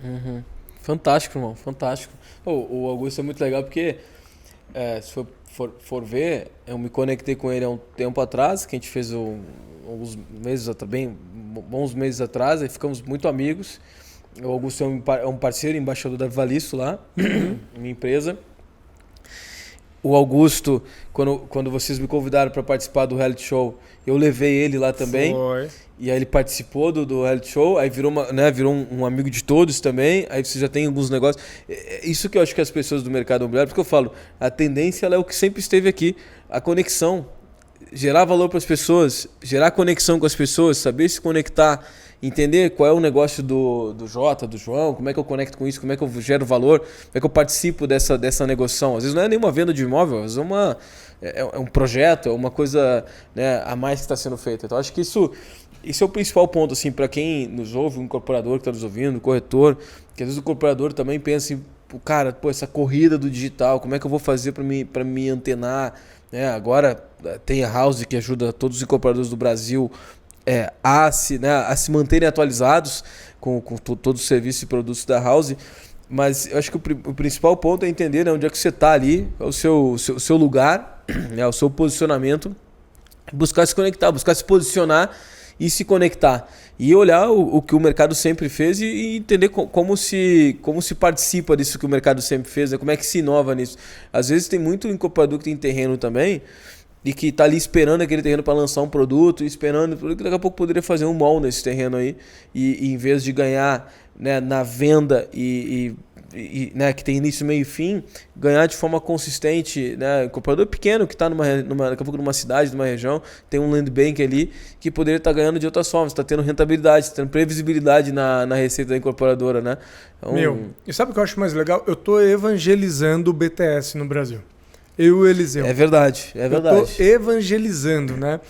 Fantástico, irmão. Fantástico. O Augusto é muito legal porque, se for ver, eu me conectei com ele há um tempo atrás, que a gente fez alguns meses, bem bons meses atrás, e ficamos muito amigos. O Augusto é um parceiro, embaixador da Valisto lá, minha empresa. O Augusto, quando vocês me convidaram para participar do reality show, eu levei ele lá também.
Foi.
E aí ele participou do reality show, aí virou um amigo de todos também, aí você já tem alguns negócios. Isso que eu acho que as pessoas do mercado imobiliário, porque eu falo, a tendência ela é o que sempre esteve aqui, a conexão, gerar valor para as pessoas, gerar conexão com as pessoas, saber se conectar, entender qual é o negócio do Jota, do João, como é que eu conecto com isso, como é que eu gero valor, como é que eu participo dessa negociação. Às vezes não é nenhuma venda de imóvel, às vezes é um projeto, é uma coisa, né, a mais que está sendo feita. Então acho que isso é o principal ponto, assim, para quem nos ouve, um incorporador que está nos ouvindo, um corretor, que às vezes o incorporador também pensa assim, cara, essa corrida do digital, como é que eu vou fazer para me antenar? Né? Agora tem a House que ajuda todos os incorporadores do Brasil a se manterem atualizados com todos os serviços e produtos da House. Mas eu acho que o principal ponto é entender, né, onde é que você está ali, o seu lugar, né, o seu posicionamento, buscar se conectar, buscar se posicionar e se conectar. E olhar o que o mercado sempre fez e entender como se participa disso que o mercado sempre fez, né? Como é que se inova nisso. Às vezes tem muito incorporador que tem terreno também e que está ali esperando aquele terreno para lançar um produto, esperando, daqui a pouco poderia fazer um mall nesse terreno aí e em vez de ganhar, né, na venda né, que tem início, meio e fim, ganhar de forma consistente, né, um incorporador pequeno que está daqui a pouco numa cidade, numa região, tem um land bank ali que poderia estar ganhando de outras formas, está tendo rentabilidade, está tendo previsibilidade na receita da incorporadora, né? Então,
e sabe o que eu acho mais legal? Eu estou evangelizando o BTS no Brasil. Eu e o Eliseu.
É verdade. Eu
estou evangelizando, né?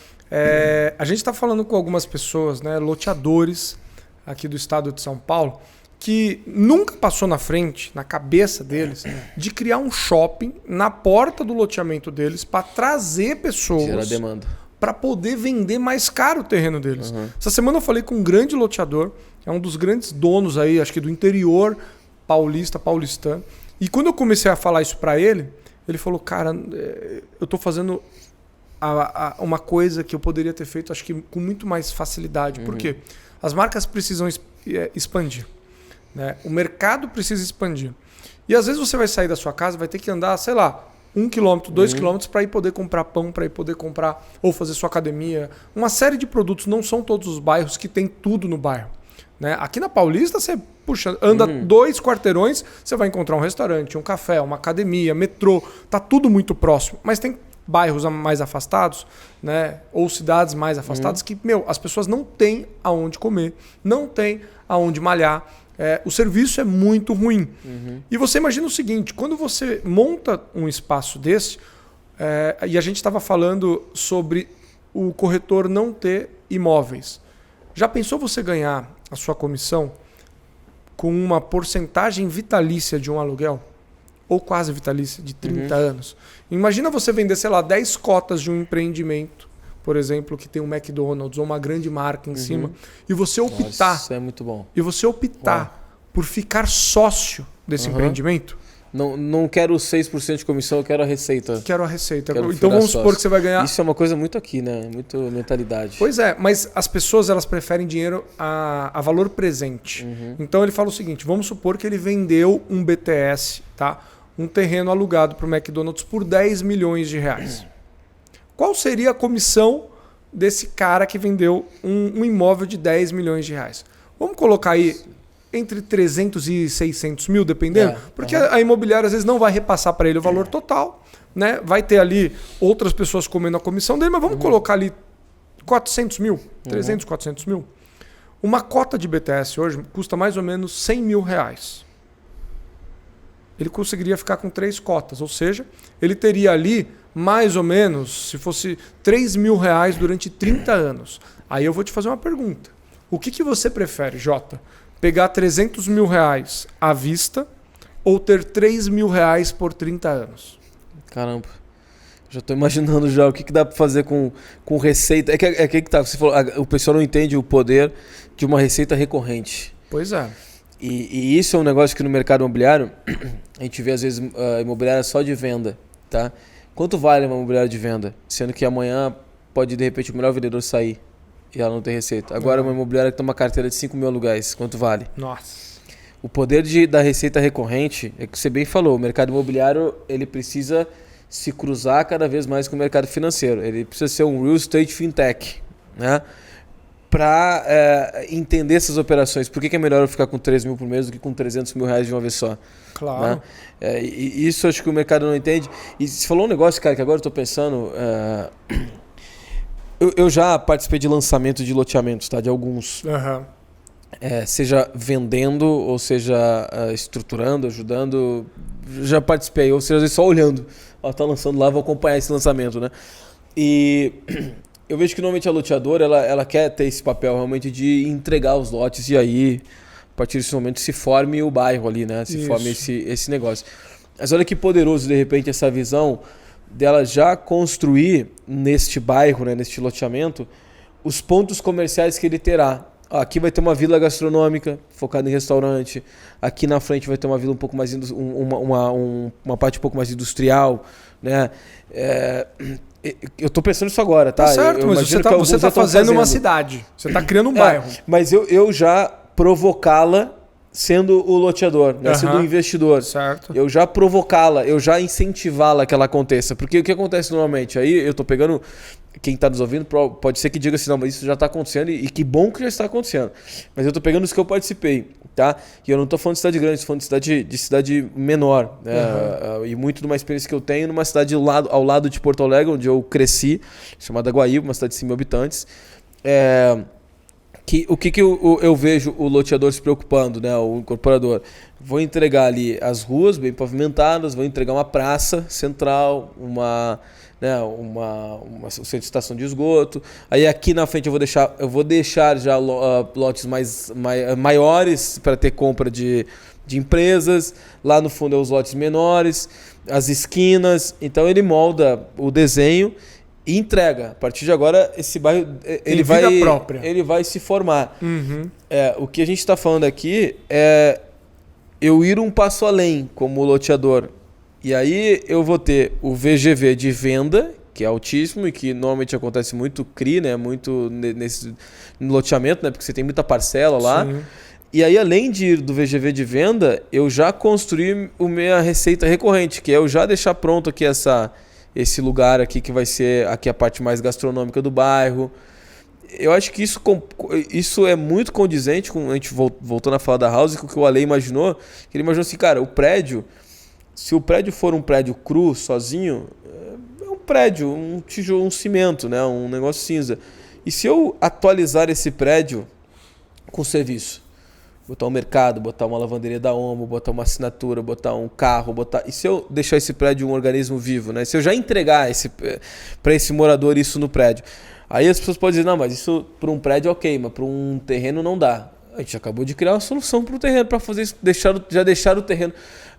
A gente está falando com algumas pessoas, né, loteadores aqui do estado de São Paulo, que nunca passou na frente, na cabeça deles, de criar um shopping na porta do loteamento deles para trazer pessoas para poder vender mais caro o terreno deles. Essa semana eu falei com um grande loteador, é um dos grandes donos aí, acho que do interior paulistano. E quando eu comecei a falar isso para ele, ele falou, cara, eu estou fazendo uma coisa que eu poderia ter feito, acho que com muito mais facilidade. Por quê? As marcas precisam expandir. Né? O mercado precisa expandir. E às vezes você vai sair da sua casa, vai ter que andar, sei lá, 1 quilômetro, 2 quilômetros para ir poder comprar pão, para ir poder comprar ou fazer sua academia. Uma série de produtos, não são todos os bairros que tem tudo no bairro. Né? Aqui na Paulista, você anda 2 quarteirões, você vai encontrar um restaurante, um café, uma academia, metrô, tá tudo muito próximo. Mas tem bairros mais afastados, né? Ou cidades mais afastadas, que, as pessoas não têm aonde comer, não têm aonde malhar. O serviço é muito ruim. E você imagina o seguinte, quando você monta um espaço desse, e a gente estava falando sobre o corretor não ter imóveis. Já pensou você ganhar a sua comissão com uma porcentagem vitalícia de um aluguel? Ou quase vitalícia, de 30 anos. Imagina você vender, sei lá, 10 cotas de um empreendimento, por exemplo, que tem um McDonald's ou uma grande marca em cima, e você optar...
Nossa, isso é muito bom.
E você optar por ficar sócio desse empreendimento.
Não quero 6% de comissão, eu quero a receita.
Quero a receita.
Quero
então vamos supor que você vai ganhar...
Isso é uma coisa muito aqui, né? Muito mentalidade.
Pois é, mas as pessoas elas preferem dinheiro a valor presente. Então ele fala o seguinte, vamos supor que ele vendeu um BTS, tá? Um terreno alugado para o McDonald's por 10 milhões de reais. Qual seria a comissão desse cara que vendeu um imóvel de 10 milhões de reais? Vamos colocar aí entre 300 e 600 mil, dependendo, porque a imobiliária às vezes não vai repassar para ele o valor total, né? Vai ter ali outras pessoas comendo a comissão dele, mas vamos colocar ali 400 mil, 300, 400 mil. Uma cota de BTS hoje custa mais ou menos 100 mil reais. Ele conseguiria ficar com 3 cotas, ou seja, ele teria ali mais ou menos, se fosse 3 mil reais durante 30 anos. Aí eu vou te fazer uma pergunta. O que você prefere, Jota? Pegar 300 mil reais à vista ou ter 3 mil reais por 30 anos?
Caramba. Já estou imaginando já o que dá para fazer com receita. É que tá, você falou, o pessoal não entende o poder de uma receita recorrente.
Pois é.
E isso é um negócio que no mercado imobiliário, a gente vê às vezes imobiliária só de venda, tá? Quanto vale uma imobiliária de venda? Sendo que amanhã pode, de repente, o melhor vendedor sair e ela não tem receita. Agora, uma imobiliária que tem uma carteira de 5 mil aluguéis, quanto vale?
Nossa.
O poder da receita recorrente, é que você bem falou, o mercado imobiliário ele precisa se cruzar cada vez mais com o mercado financeiro. Ele precisa ser um real estate fintech, né? Para entender essas operações. Por que é melhor eu ficar com 3 mil por mês do que com 300 mil reais de uma vez só?
Claro.
Né? E isso acho que o mercado não entende. E você falou um negócio, cara, que agora eu estou pensando... Eu já participei de lançamento de loteamentos, tá? De alguns. Seja vendendo, ou seja estruturando, ajudando. Já participei, ou seja, às vezes só olhando. Tá lançando lá, vou acompanhar esse lançamento, né? E eu vejo que normalmente a loteadora, ela quer ter esse papel realmente de entregar os lotes e aí, a partir desse momento, se forme o bairro ali, né? Se forme esse negócio. Mas olha que poderoso, de repente, essa visão dela já construir neste bairro, né, neste loteamento, os pontos comerciais que ele terá. Aqui vai ter uma vila gastronômica focada em restaurante. Aqui na frente vai ter uma vila um pouco mais uma parte um pouco mais industrial, né? Eu estou pensando isso agora, tá?
Certo, mas você está fazendo uma cidade. Você está criando um bairro.
Mas eu já provocá-la sendo o loteador, né? Sendo o investidor.
Certo.
Eu já provocá-la, eu já incentivá-la que ela aconteça. Porque o que acontece normalmente? Aí eu tô pegando... Quem está nos ouvindo pode ser que diga assim, não, mas isso já está acontecendo e que bom que já está acontecendo. Mas eu tô pegando os que eu participei, tá? E eu não tô falando de cidade grande, tô falando de cidade menor. Né? E muito de uma experiência que eu tenho numa cidade ao lado de Porto Alegre, onde eu cresci, chamada Guaíba, uma cidade de 100 mil habitantes. O que eu vejo o loteador se preocupando, né? O incorporador? Vou entregar ali as ruas bem pavimentadas, vou entregar uma praça central, uma centro de estação de esgoto. Aí aqui na frente eu vou deixar já lotes maiores para ter compra de empresas. Lá no fundo é os lotes menores, as esquinas. Então ele molda o desenho e entrega. A partir de agora, esse bairro ele vai se formar. O que a gente está falando aqui é eu ir um passo além como loteador. E aí eu vou ter o VGV de venda, que é altíssimo e que normalmente acontece muito CRI, né? Muito no loteamento, né? Porque você tem muita parcela lá. Sim. E aí, além de ir do VGV de venda, eu já construí a minha receita recorrente, que é eu já deixar pronto aqui esse lugar aqui que vai ser aqui a parte mais gastronômica do bairro. Eu acho que isso é muito condizente com a gente voltando a falar da House, com o que o Ale imaginou. Que ele imaginou assim, cara, o prédio, se o prédio for um prédio cru, sozinho, prédio, um tijolo, um cimento, né? Um negócio cinza. E se eu atualizar esse prédio com serviço? Botar um mercado, botar uma lavanderia da Omo, botar uma assinatura, botar um carro, E se eu deixar esse prédio um organismo vivo, né? Se eu já entregar para esse morador isso no prédio? Aí as pessoas podem dizer, não, mas isso para um prédio ok, mas para um terreno não dá. A gente acabou de criar uma solução para o terreno, para fazer isso, já deixar o terreno,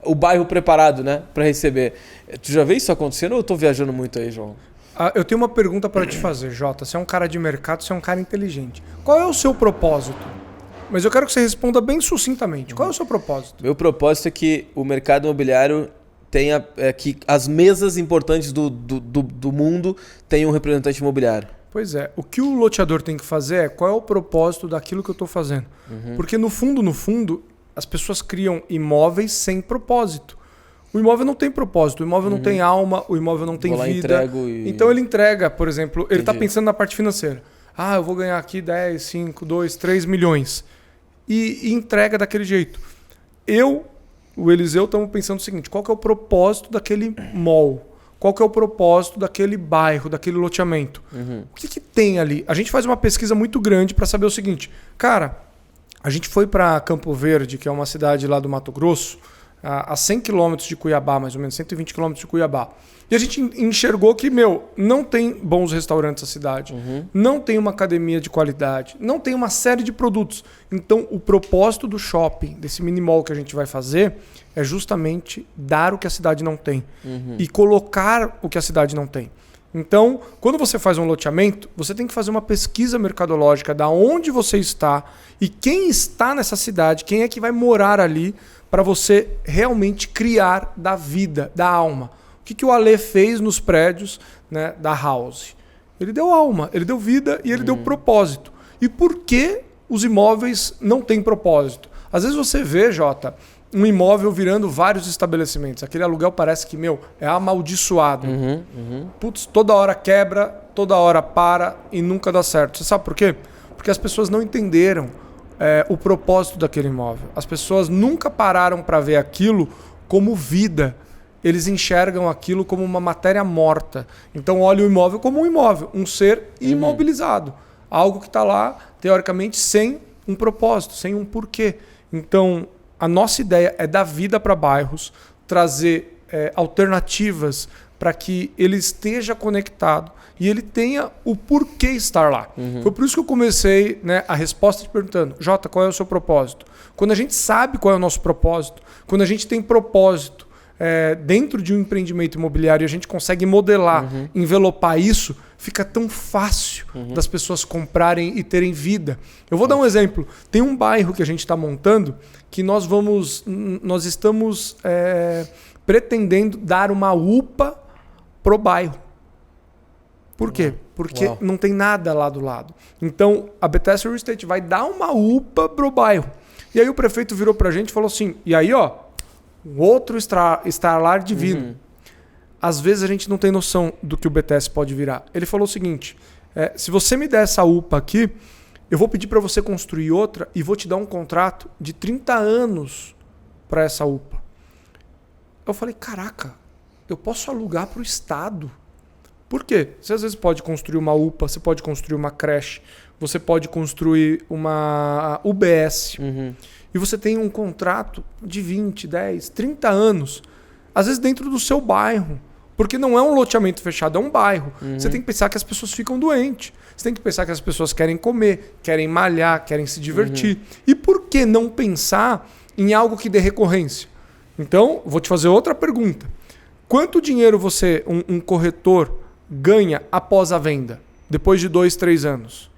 o bairro preparado, né, para receber. Tu já vê isso acontecendo ou eu estou viajando muito aí, João?
Eu tenho uma pergunta para te fazer, Jota. Você é um cara de mercado, você é um cara inteligente. Qual é o seu propósito? Mas eu quero que você responda bem sucintamente. Qual é o seu propósito?
Meu propósito é que o mercado imobiliário tenha, que as mesas importantes do mundo tenham um representante imobiliário.
Pois é, o que o loteador tem que fazer é qual é o propósito daquilo que eu estou fazendo. Porque no fundo, as pessoas criam imóveis sem propósito. O imóvel não tem propósito, o imóvel não tem alma, o imóvel não tem vida. Então ele entrega, por exemplo, ele está pensando na parte financeira. Eu vou ganhar aqui 10, 5, 2, 3 milhões. E entrega daquele jeito. O Eliseu, estamos pensando o seguinte, qual que é o propósito daquele mall? Qual que é o propósito daquele bairro, daquele loteamento? O que tem ali? A gente faz uma pesquisa muito grande para saber o seguinte. Cara, a gente foi para Campo Verde, que é uma cidade lá do Mato Grosso, a 100 quilômetros de Cuiabá, mais ou menos, 120 quilômetros de Cuiabá. E a gente enxergou que, não tem bons restaurantes na cidade, não tem uma academia de qualidade, não tem uma série de produtos. Então, o propósito do shopping, desse mini mall que a gente vai fazer, é justamente dar o que a cidade não tem e colocar o que a cidade não tem. Então, quando você faz um loteamento, você tem que fazer uma pesquisa mercadológica da onde você está e quem está nessa cidade, quem é que vai morar ali para você realmente criar da vida, da alma. O que o Alê fez nos prédios, né, da House? Ele deu alma, ele deu vida e ele deu propósito. E por que os imóveis não têm propósito? Às vezes você vê, Jota, um imóvel virando vários estabelecimentos. Aquele aluguel parece que, é amaldiçoado. Putz, toda hora quebra, toda hora para e nunca dá certo. Você sabe por quê? Porque as pessoas não entenderam o propósito daquele imóvel. As pessoas nunca pararam para ver aquilo como vida. Eles enxergam aquilo como uma matéria morta. Então olha o imóvel como um imóvel, um ser imobilizado. Algo que está lá, teoricamente, sem um propósito, sem um porquê. Então, a nossa ideia é dar vida para bairros, trazer alternativas para que ele esteja conectado e ele tenha o porquê estar lá. Foi por isso que eu comecei, né, a resposta te perguntando, Jota, qual é o seu propósito? Quando a gente sabe qual é o nosso propósito, quando a gente tem propósito dentro de um empreendimento imobiliário e a gente consegue modelar, envelopar isso, fica tão fácil das pessoas comprarem e terem vida. Eu vou dar um exemplo. Tem um bairro que a gente está montando que nós estamos pretendendo dar uma UPA pro bairro. Por quê? Porque não tem nada lá do lado. Então, a Bethesda Real Estate vai dar uma UPA pro bairro. E aí o prefeito virou pra gente e falou assim, e aí, um outro estalar divino. Às vezes a gente não tem noção do que o BTS pode virar. Ele falou o seguinte, se você me der essa UPA aqui, eu vou pedir para você construir outra e vou te dar um contrato de 30 anos para essa UPA. Eu falei, caraca, eu posso alugar para o Estado. Por quê? Você às vezes pode construir uma UPA, você pode construir uma creche, você pode construir uma UBS. E você tem um contrato de 20, 10, 30 anos, às vezes dentro do seu bairro. Porque não é um loteamento fechado, é um bairro. Você tem que pensar que as pessoas ficam doentes. Você tem que pensar que as pessoas querem comer, querem malhar, querem se divertir. E por que não pensar em algo que dê recorrência? Então, vou te fazer outra pergunta. Quanto dinheiro um corretor, ganha após a venda? Depois de 2, 3 anos?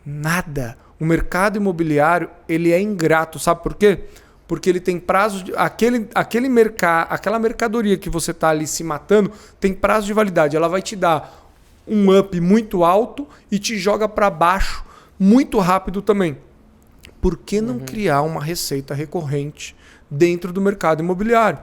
Nada. O mercado imobiliário, ele é ingrato. Sabe por quê? Porque ele tem prazo de... Aquela mercadoria que você está ali se matando tem prazo de validade. Ela vai te dar um up muito alto e te joga para baixo muito rápido também. Por que não criar uma receita recorrente dentro do mercado imobiliário?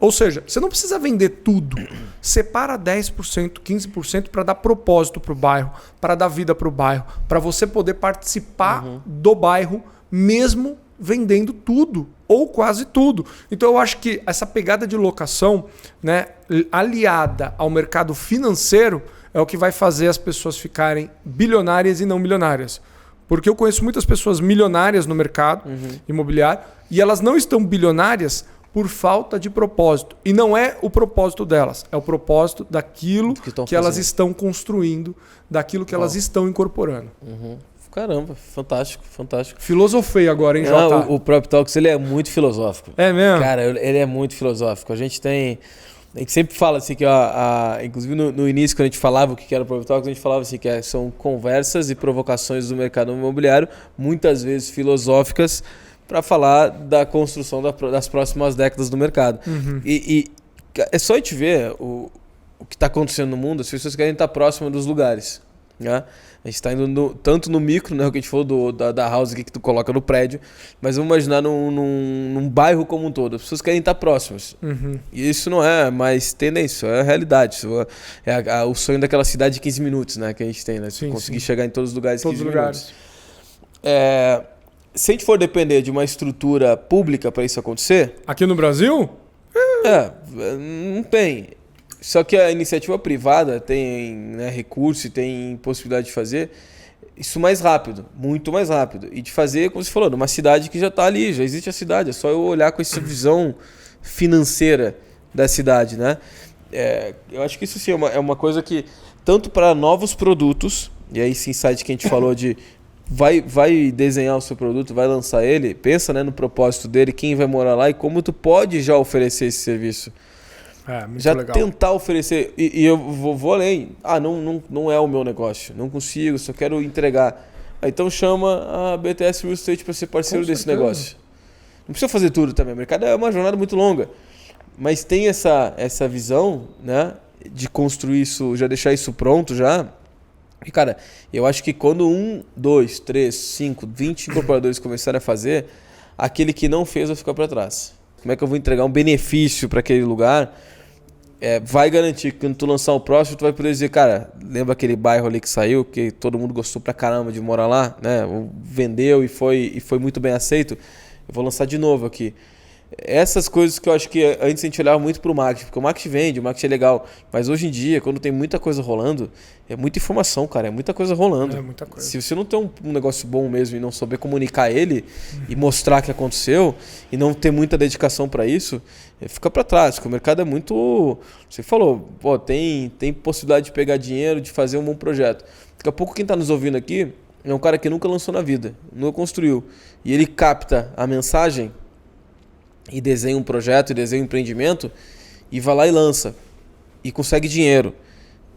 Ou seja, você não precisa vender tudo. Separa 10%, 15% para dar propósito para o bairro, para dar vida para o bairro, para você poder participar do bairro, mesmo vendendo tudo ou quase tudo. Então eu acho que essa pegada de locação, né, aliada ao mercado financeiro, é o que vai fazer as pessoas ficarem bilionárias e não milionárias. Porque eu conheço muitas pessoas milionárias no mercado imobiliário e elas não estão bilionárias por falta de propósito. E não é o propósito delas, é o propósito daquilo que elas estão construindo, daquilo que elas estão incorporando.
Caramba, fantástico, fantástico.
Filosofei agora, hein, Jota?
O Prop Talks, ele é muito filosófico.
É mesmo?
Cara, ele é muito filosófico. A gente sempre fala assim que, inclusive no início, quando a gente falava o que era o Prop Talks, a gente falava assim que são conversas e provocações do mercado imobiliário, muitas vezes filosóficas, para falar da construção das próximas décadas do mercado. E é só a gente ver o que está acontecendo no mundo, as pessoas querem estar próximas dos lugares, né? A gente está indo tanto no micro, né, o que a gente falou da house aqui que tu coloca no prédio, mas vamos imaginar num bairro como um todo. As pessoas querem estar próximas. E isso não é mais tendência, é a realidade. Isso é o sonho daquela cidade de 15 minutos, né, que a gente tem, né? Conseguir chegar em todos os lugares em 15 minutos. Se a gente for depender de uma estrutura pública para isso acontecer...
Aqui no Brasil?
Não tem. Só que a iniciativa privada tem, né, recurso e tem possibilidade de fazer isso mais rápido, muito mais rápido. E de fazer, como você falou, numa cidade que já está ali, já existe a cidade. É só eu olhar com essa visão financeira da cidade, né? Eu acho que isso sim é uma coisa que, tanto para novos produtos, e aí esse insight que a gente falou de vai desenhar o seu produto, vai lançar ele, pensa, né, no propósito dele, quem vai morar lá e como tu pode já oferecer esse serviço.
Muito
já
legal.
Tentar oferecer, e eu vou além. Não é o meu negócio, não consigo, só quero entregar. Então chama a BTS Real Estate para ser parceiro desse negócio. Não precisa fazer tudo também, o mercado é uma jornada muito longa, mas tem essa visão, né, de construir isso, já deixar isso pronto já. E cara, eu acho que quando 1, 2, 3, 5, 20 incorporadores começarem a fazer, aquele que não fez vai ficar para trás. Como é que eu vou entregar um benefício para aquele lugar? Vai garantir que quando tu lançar o próximo, tu vai poder dizer, cara, lembra aquele bairro ali que saiu, que todo mundo gostou pra caramba de morar lá, né? Vendeu e foi muito bem aceito. Eu vou lançar de novo aqui. Essas coisas que eu acho que antes a gente olhava muito pro marketing, porque o marketing vende, o marketing é legal. Mas hoje em dia, quando tem muita coisa rolando, é muita informação, cara, é muita coisa rolando.
É muita coisa.
Se você não tem um negócio bom mesmo e não souber comunicar ele e mostrar que aconteceu e não ter muita dedicação para isso, fica para trás, porque o mercado é muito... Você falou, tem possibilidade de pegar dinheiro, de fazer um bom projeto. Daqui a pouco quem está nos ouvindo aqui é um cara que nunca lançou na vida, nunca construiu. E ele capta a mensagem e desenha um projeto, e desenha um empreendimento e vai lá e lança. E consegue dinheiro.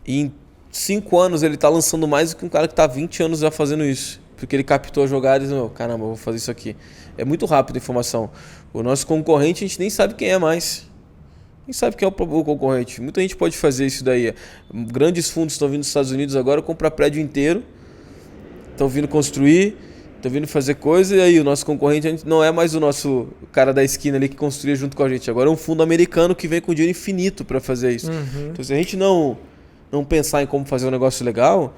E em 5 anos ele está lançando mais do que um cara que está há 20 anos já fazendo isso. Porque ele captou a jogada e disse, caramba, eu vou fazer isso aqui. É muito rápido a informação. O nosso concorrente a gente nem sabe quem é mais. Nem sabe quem é o concorrente. Muita gente pode fazer isso daí. Grandes fundos estão vindo dos Estados Unidos agora comprar prédio inteiro. Estão vindo construir, estão vindo fazer coisa. E aí o nosso concorrente a gente não é mais o nosso cara da esquina ali que construía junto com a gente. Agora é um fundo americano que vem com dinheiro infinito para fazer isso. Então se a gente não pensar em como fazer um negócio legal...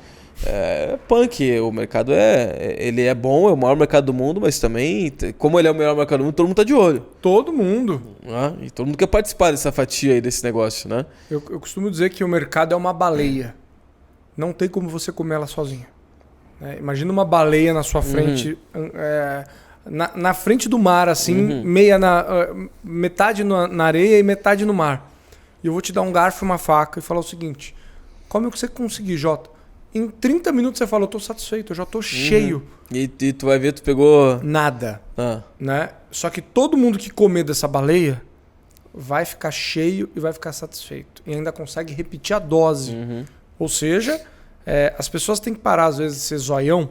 punk, o mercado ele é bom, é o maior mercado do mundo, mas também, como ele é o melhor mercado do mundo, todo mundo tá de olho.
Todo mundo.
E todo mundo quer participar dessa fatia aí, desse negócio, né?
Eu costumo dizer que o mercado é uma baleia. Não tem como você comer ela sozinha. Imagina uma baleia na sua frente, na frente do mar, assim, metade na areia e metade no mar. E eu vou te dar um garfo e uma faca e falar o seguinte: come o que você conseguir, Jota. Em 30 minutos você fala, eu tô satisfeito, eu já tô cheio.
E tu vai ver, tu pegou...
Nada. Né? Só que todo mundo que comer dessa baleia vai ficar cheio e vai ficar satisfeito. E ainda consegue repetir a dose. Ou seja, as pessoas têm que parar, às vezes, de ser zoião,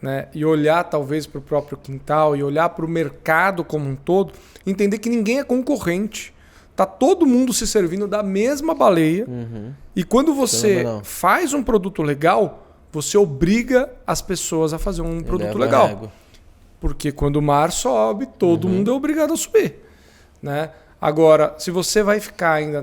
né? E olhar, talvez, para o próprio quintal e olhar para o mercado como um todo, entender que ninguém é concorrente. Tá todo mundo se servindo da mesma baleia. E quando você faz um produto legal, você obriga as pessoas a fazer um produto legal. Porque quando o mar sobe, todo mundo é obrigado a subir. Né? Agora, se você vai ficar ainda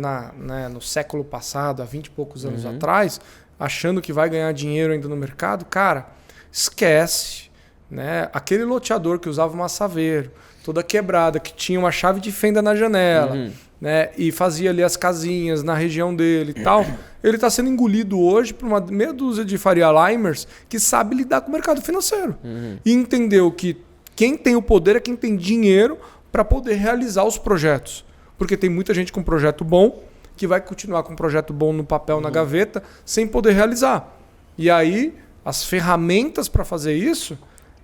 no século passado, há 20 e poucos anos atrás, achando que vai ganhar dinheiro ainda no mercado, cara, esquece. né? Aquele loteador que usava uma Saveiro, toda quebrada, que tinha uma chave de fenda na janela, né? E fazia ali as casinhas na região dele e tal, ele está sendo engolido hoje por uma meia dúzia de Faria Limers que sabe lidar com o mercado financeiro. E entendeu que quem tem o poder é quem tem dinheiro para poder realizar os projetos. Porque tem muita gente com projeto bom que vai continuar com um projeto bom no papel, na gaveta, sem poder realizar. E aí, as ferramentas para fazer isso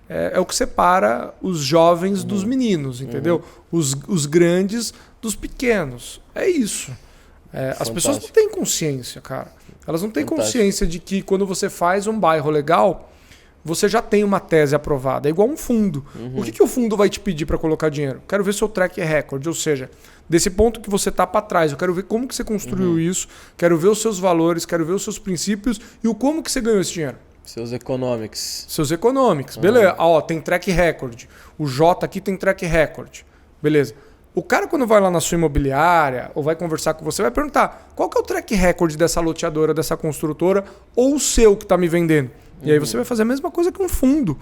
é o que separa os jovens dos meninos, entendeu? Os grandes dos pequenos. É isso. As pessoas não têm consciência, cara. Elas não têm consciência de que quando você faz um bairro legal, você já tem uma tese aprovada. É igual um fundo. O que o fundo vai te pedir para colocar dinheiro? Quero ver seu track record, ou seja, desse ponto que você está para trás. Eu quero ver como que você construiu isso, quero ver os seus valores, quero ver os seus princípios e o como que você ganhou esse dinheiro.
Seus economics.
Seus economics. Beleza. Ó, tem track record. O J aqui tem track record. Beleza. O cara, quando vai lá na sua imobiliária ou vai conversar com você, vai perguntar qual que é o track record dessa loteadora, dessa construtora ou o seu que está me vendendo. E aí você vai fazer a mesma coisa que um fundo.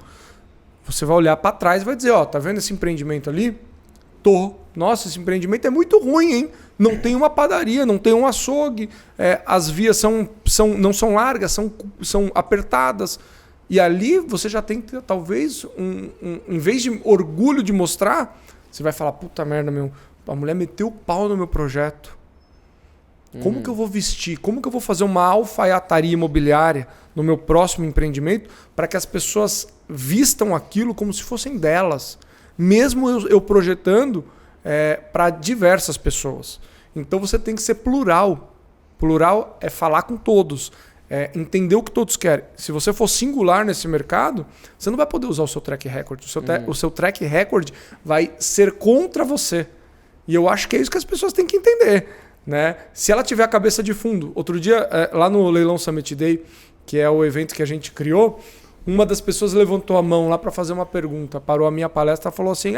Você vai olhar para trás e vai dizer, ó, tá vendo esse empreendimento ali? Nossa, esse empreendimento é muito ruim, hein? Não tem uma padaria, não tem um açougue, as vias não são largas, são apertadas. E ali você já tem, talvez, em vez de orgulho de mostrar, você vai falar, puta merda, a mulher meteu o pau no meu projeto. Como que eu vou vestir? Como que eu vou fazer uma alfaiataria imobiliária no meu próximo empreendimento para que as pessoas vistam aquilo como se fossem delas? Mesmo eu projetando para diversas pessoas. Então você tem que ser plural. Plural é falar com todos. Entender o que todos querem. Se você for singular nesse mercado, você não vai poder usar o seu track record. O seu track record vai ser contra você. E eu acho que é isso que as pessoas têm que entender. Né? Se ela tiver a cabeça de fundo. Outro dia, lá no Leilão Summit Day, que é o evento que a gente criou, uma das pessoas levantou a mão lá para fazer uma pergunta, parou a minha palestra e falou assim,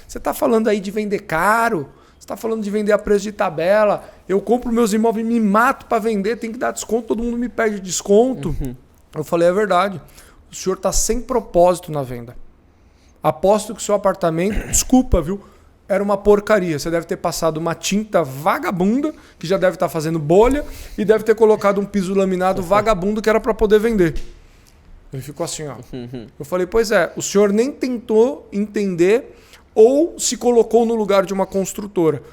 você está falando aí de vender caro, você está falando de vender a preço de tabela, eu compro meus imóveis, me mato para vender, tem que dar desconto, todo mundo me pede desconto. Eu falei, é verdade, o senhor está sem propósito na venda. Aposto que o seu apartamento, desculpa, viu, era uma porcaria. Você deve ter passado uma tinta vagabunda, que já deve estar fazendo bolha, e deve ter colocado um piso laminado vagabundo que era para poder vender. Ele ficou assim, ó. Eu falei, pois é, o senhor nem tentou entender ou se colocou no lugar de uma construtora.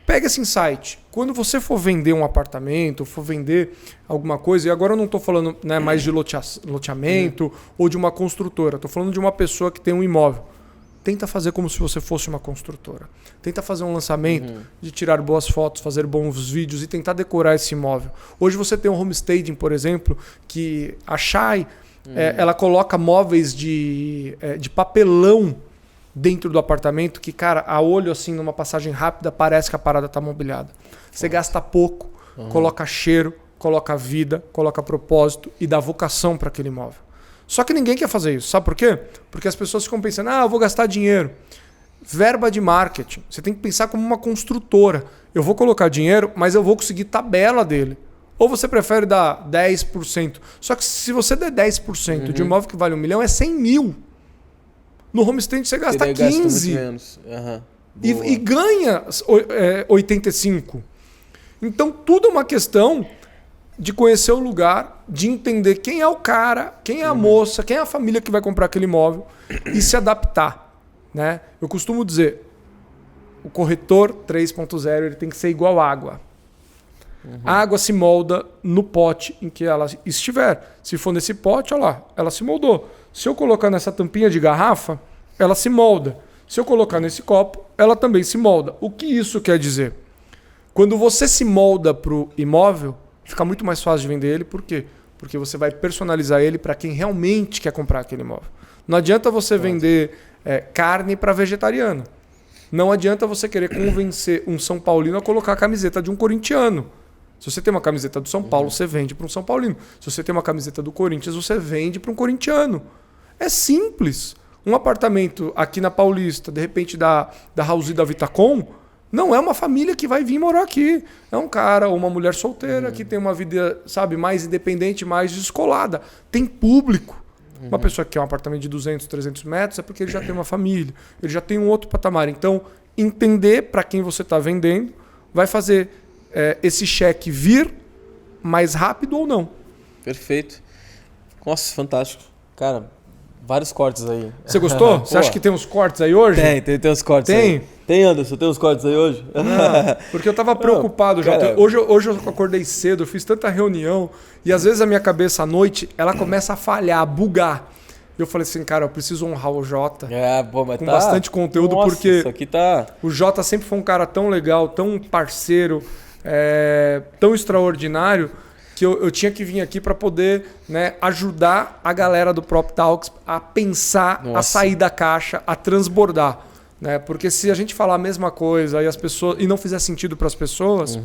Pega esse insight. Quando você for vender um apartamento, for vender alguma coisa, e agora eu não estou falando mais de loteamento ou de uma construtora, estou falando de uma pessoa que tem um imóvel. Tenta fazer como se você fosse uma construtora. Tenta fazer um lançamento de tirar boas fotos, fazer bons vídeos e tentar decorar esse imóvel. Hoje você tem um homestaging, por exemplo, que a Shai, ela coloca móveis de papelão dentro do apartamento que, cara, a olho assim, numa passagem rápida, parece que a parada está mobiliada. Você gasta pouco, coloca cheiro, coloca vida, coloca propósito e dá vocação para aquele imóvel. Só que ninguém quer fazer isso. Sabe por quê? Porque as pessoas ficam pensando, eu vou gastar dinheiro. Verba de marketing. Você tem que pensar como uma construtora. Eu vou colocar dinheiro, mas eu vou conseguir tabela dele. Ou você prefere dar 10%. Só que se você der 10% de um imóvel que vale 1 milhão, é 100 mil. No homestaging você gasta 15. E ganha 85. Então tudo é uma questão de conhecer o lugar, de entender quem é o cara, quem é a moça, quem é a família que vai comprar aquele imóvel e se adaptar. Né? Eu costumo dizer, o corretor 3.0 ele tem que ser igual água. A água se molda no pote em que ela estiver. Se for nesse pote, olha lá, ela se moldou. Se eu colocar nessa tampinha de garrafa, ela se molda. Se eu colocar nesse copo, ela também se molda. O que isso quer dizer? Quando você se molda para o imóvel, fica muito mais fácil de vender ele. Por quê? Porque você vai personalizar ele para quem realmente quer comprar aquele imóvel. Não adianta você vender carne para vegetariano. Não adianta você querer convencer um São Paulino a colocar a camiseta de um corintiano. Se você tem uma camiseta do São Paulo, você vende para um São Paulino. Se você tem uma camiseta do Corinthians, você vende para um corintiano. É simples. Um apartamento aqui na Paulista, de repente da House da Vitacom, não é uma família que vai vir morar aqui. É um cara ou uma mulher solteira que tem uma vida, sabe, mais independente, mais descolada. Tem público. Uma pessoa que quer um apartamento de 200, 300 metros é porque ele já tem uma família, ele já tem um outro patamar. Então, entender para quem você está vendendo vai fazer esse cheque vir mais rápido ou não.
Perfeito. Nossa, fantástico. Cara, vários cortes aí.
Você gostou? Você acha que tem uns cortes aí hoje?
Tem uns cortes aí. Tem, Anderson? Tem uns cortes aí hoje?
Não, porque eu tava preocupado já.
Cara...
Hoje eu acordei cedo, eu fiz tanta reunião e às vezes a minha cabeça à noite, ela começa a falhar, a bugar. Eu falei assim, cara, eu preciso honrar o Jota
mas
com bastante conteúdo.
Nossa,
porque
isso aqui tá...
o Jota sempre foi um cara tão legal, tão parceiro, tão extraordinário, que eu tinha que vir aqui para poder, né, ajudar a galera do Prop Talks a pensar, a sair da caixa, a transbordar. Né? Porque se a gente falar a mesma coisa e não fizer sentido para as pessoas,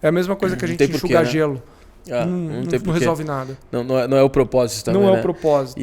é a mesma coisa que a gente enxugar gelo.
Não
resolve nada.
Não é o propósito também.
Não é
né?
o propósito.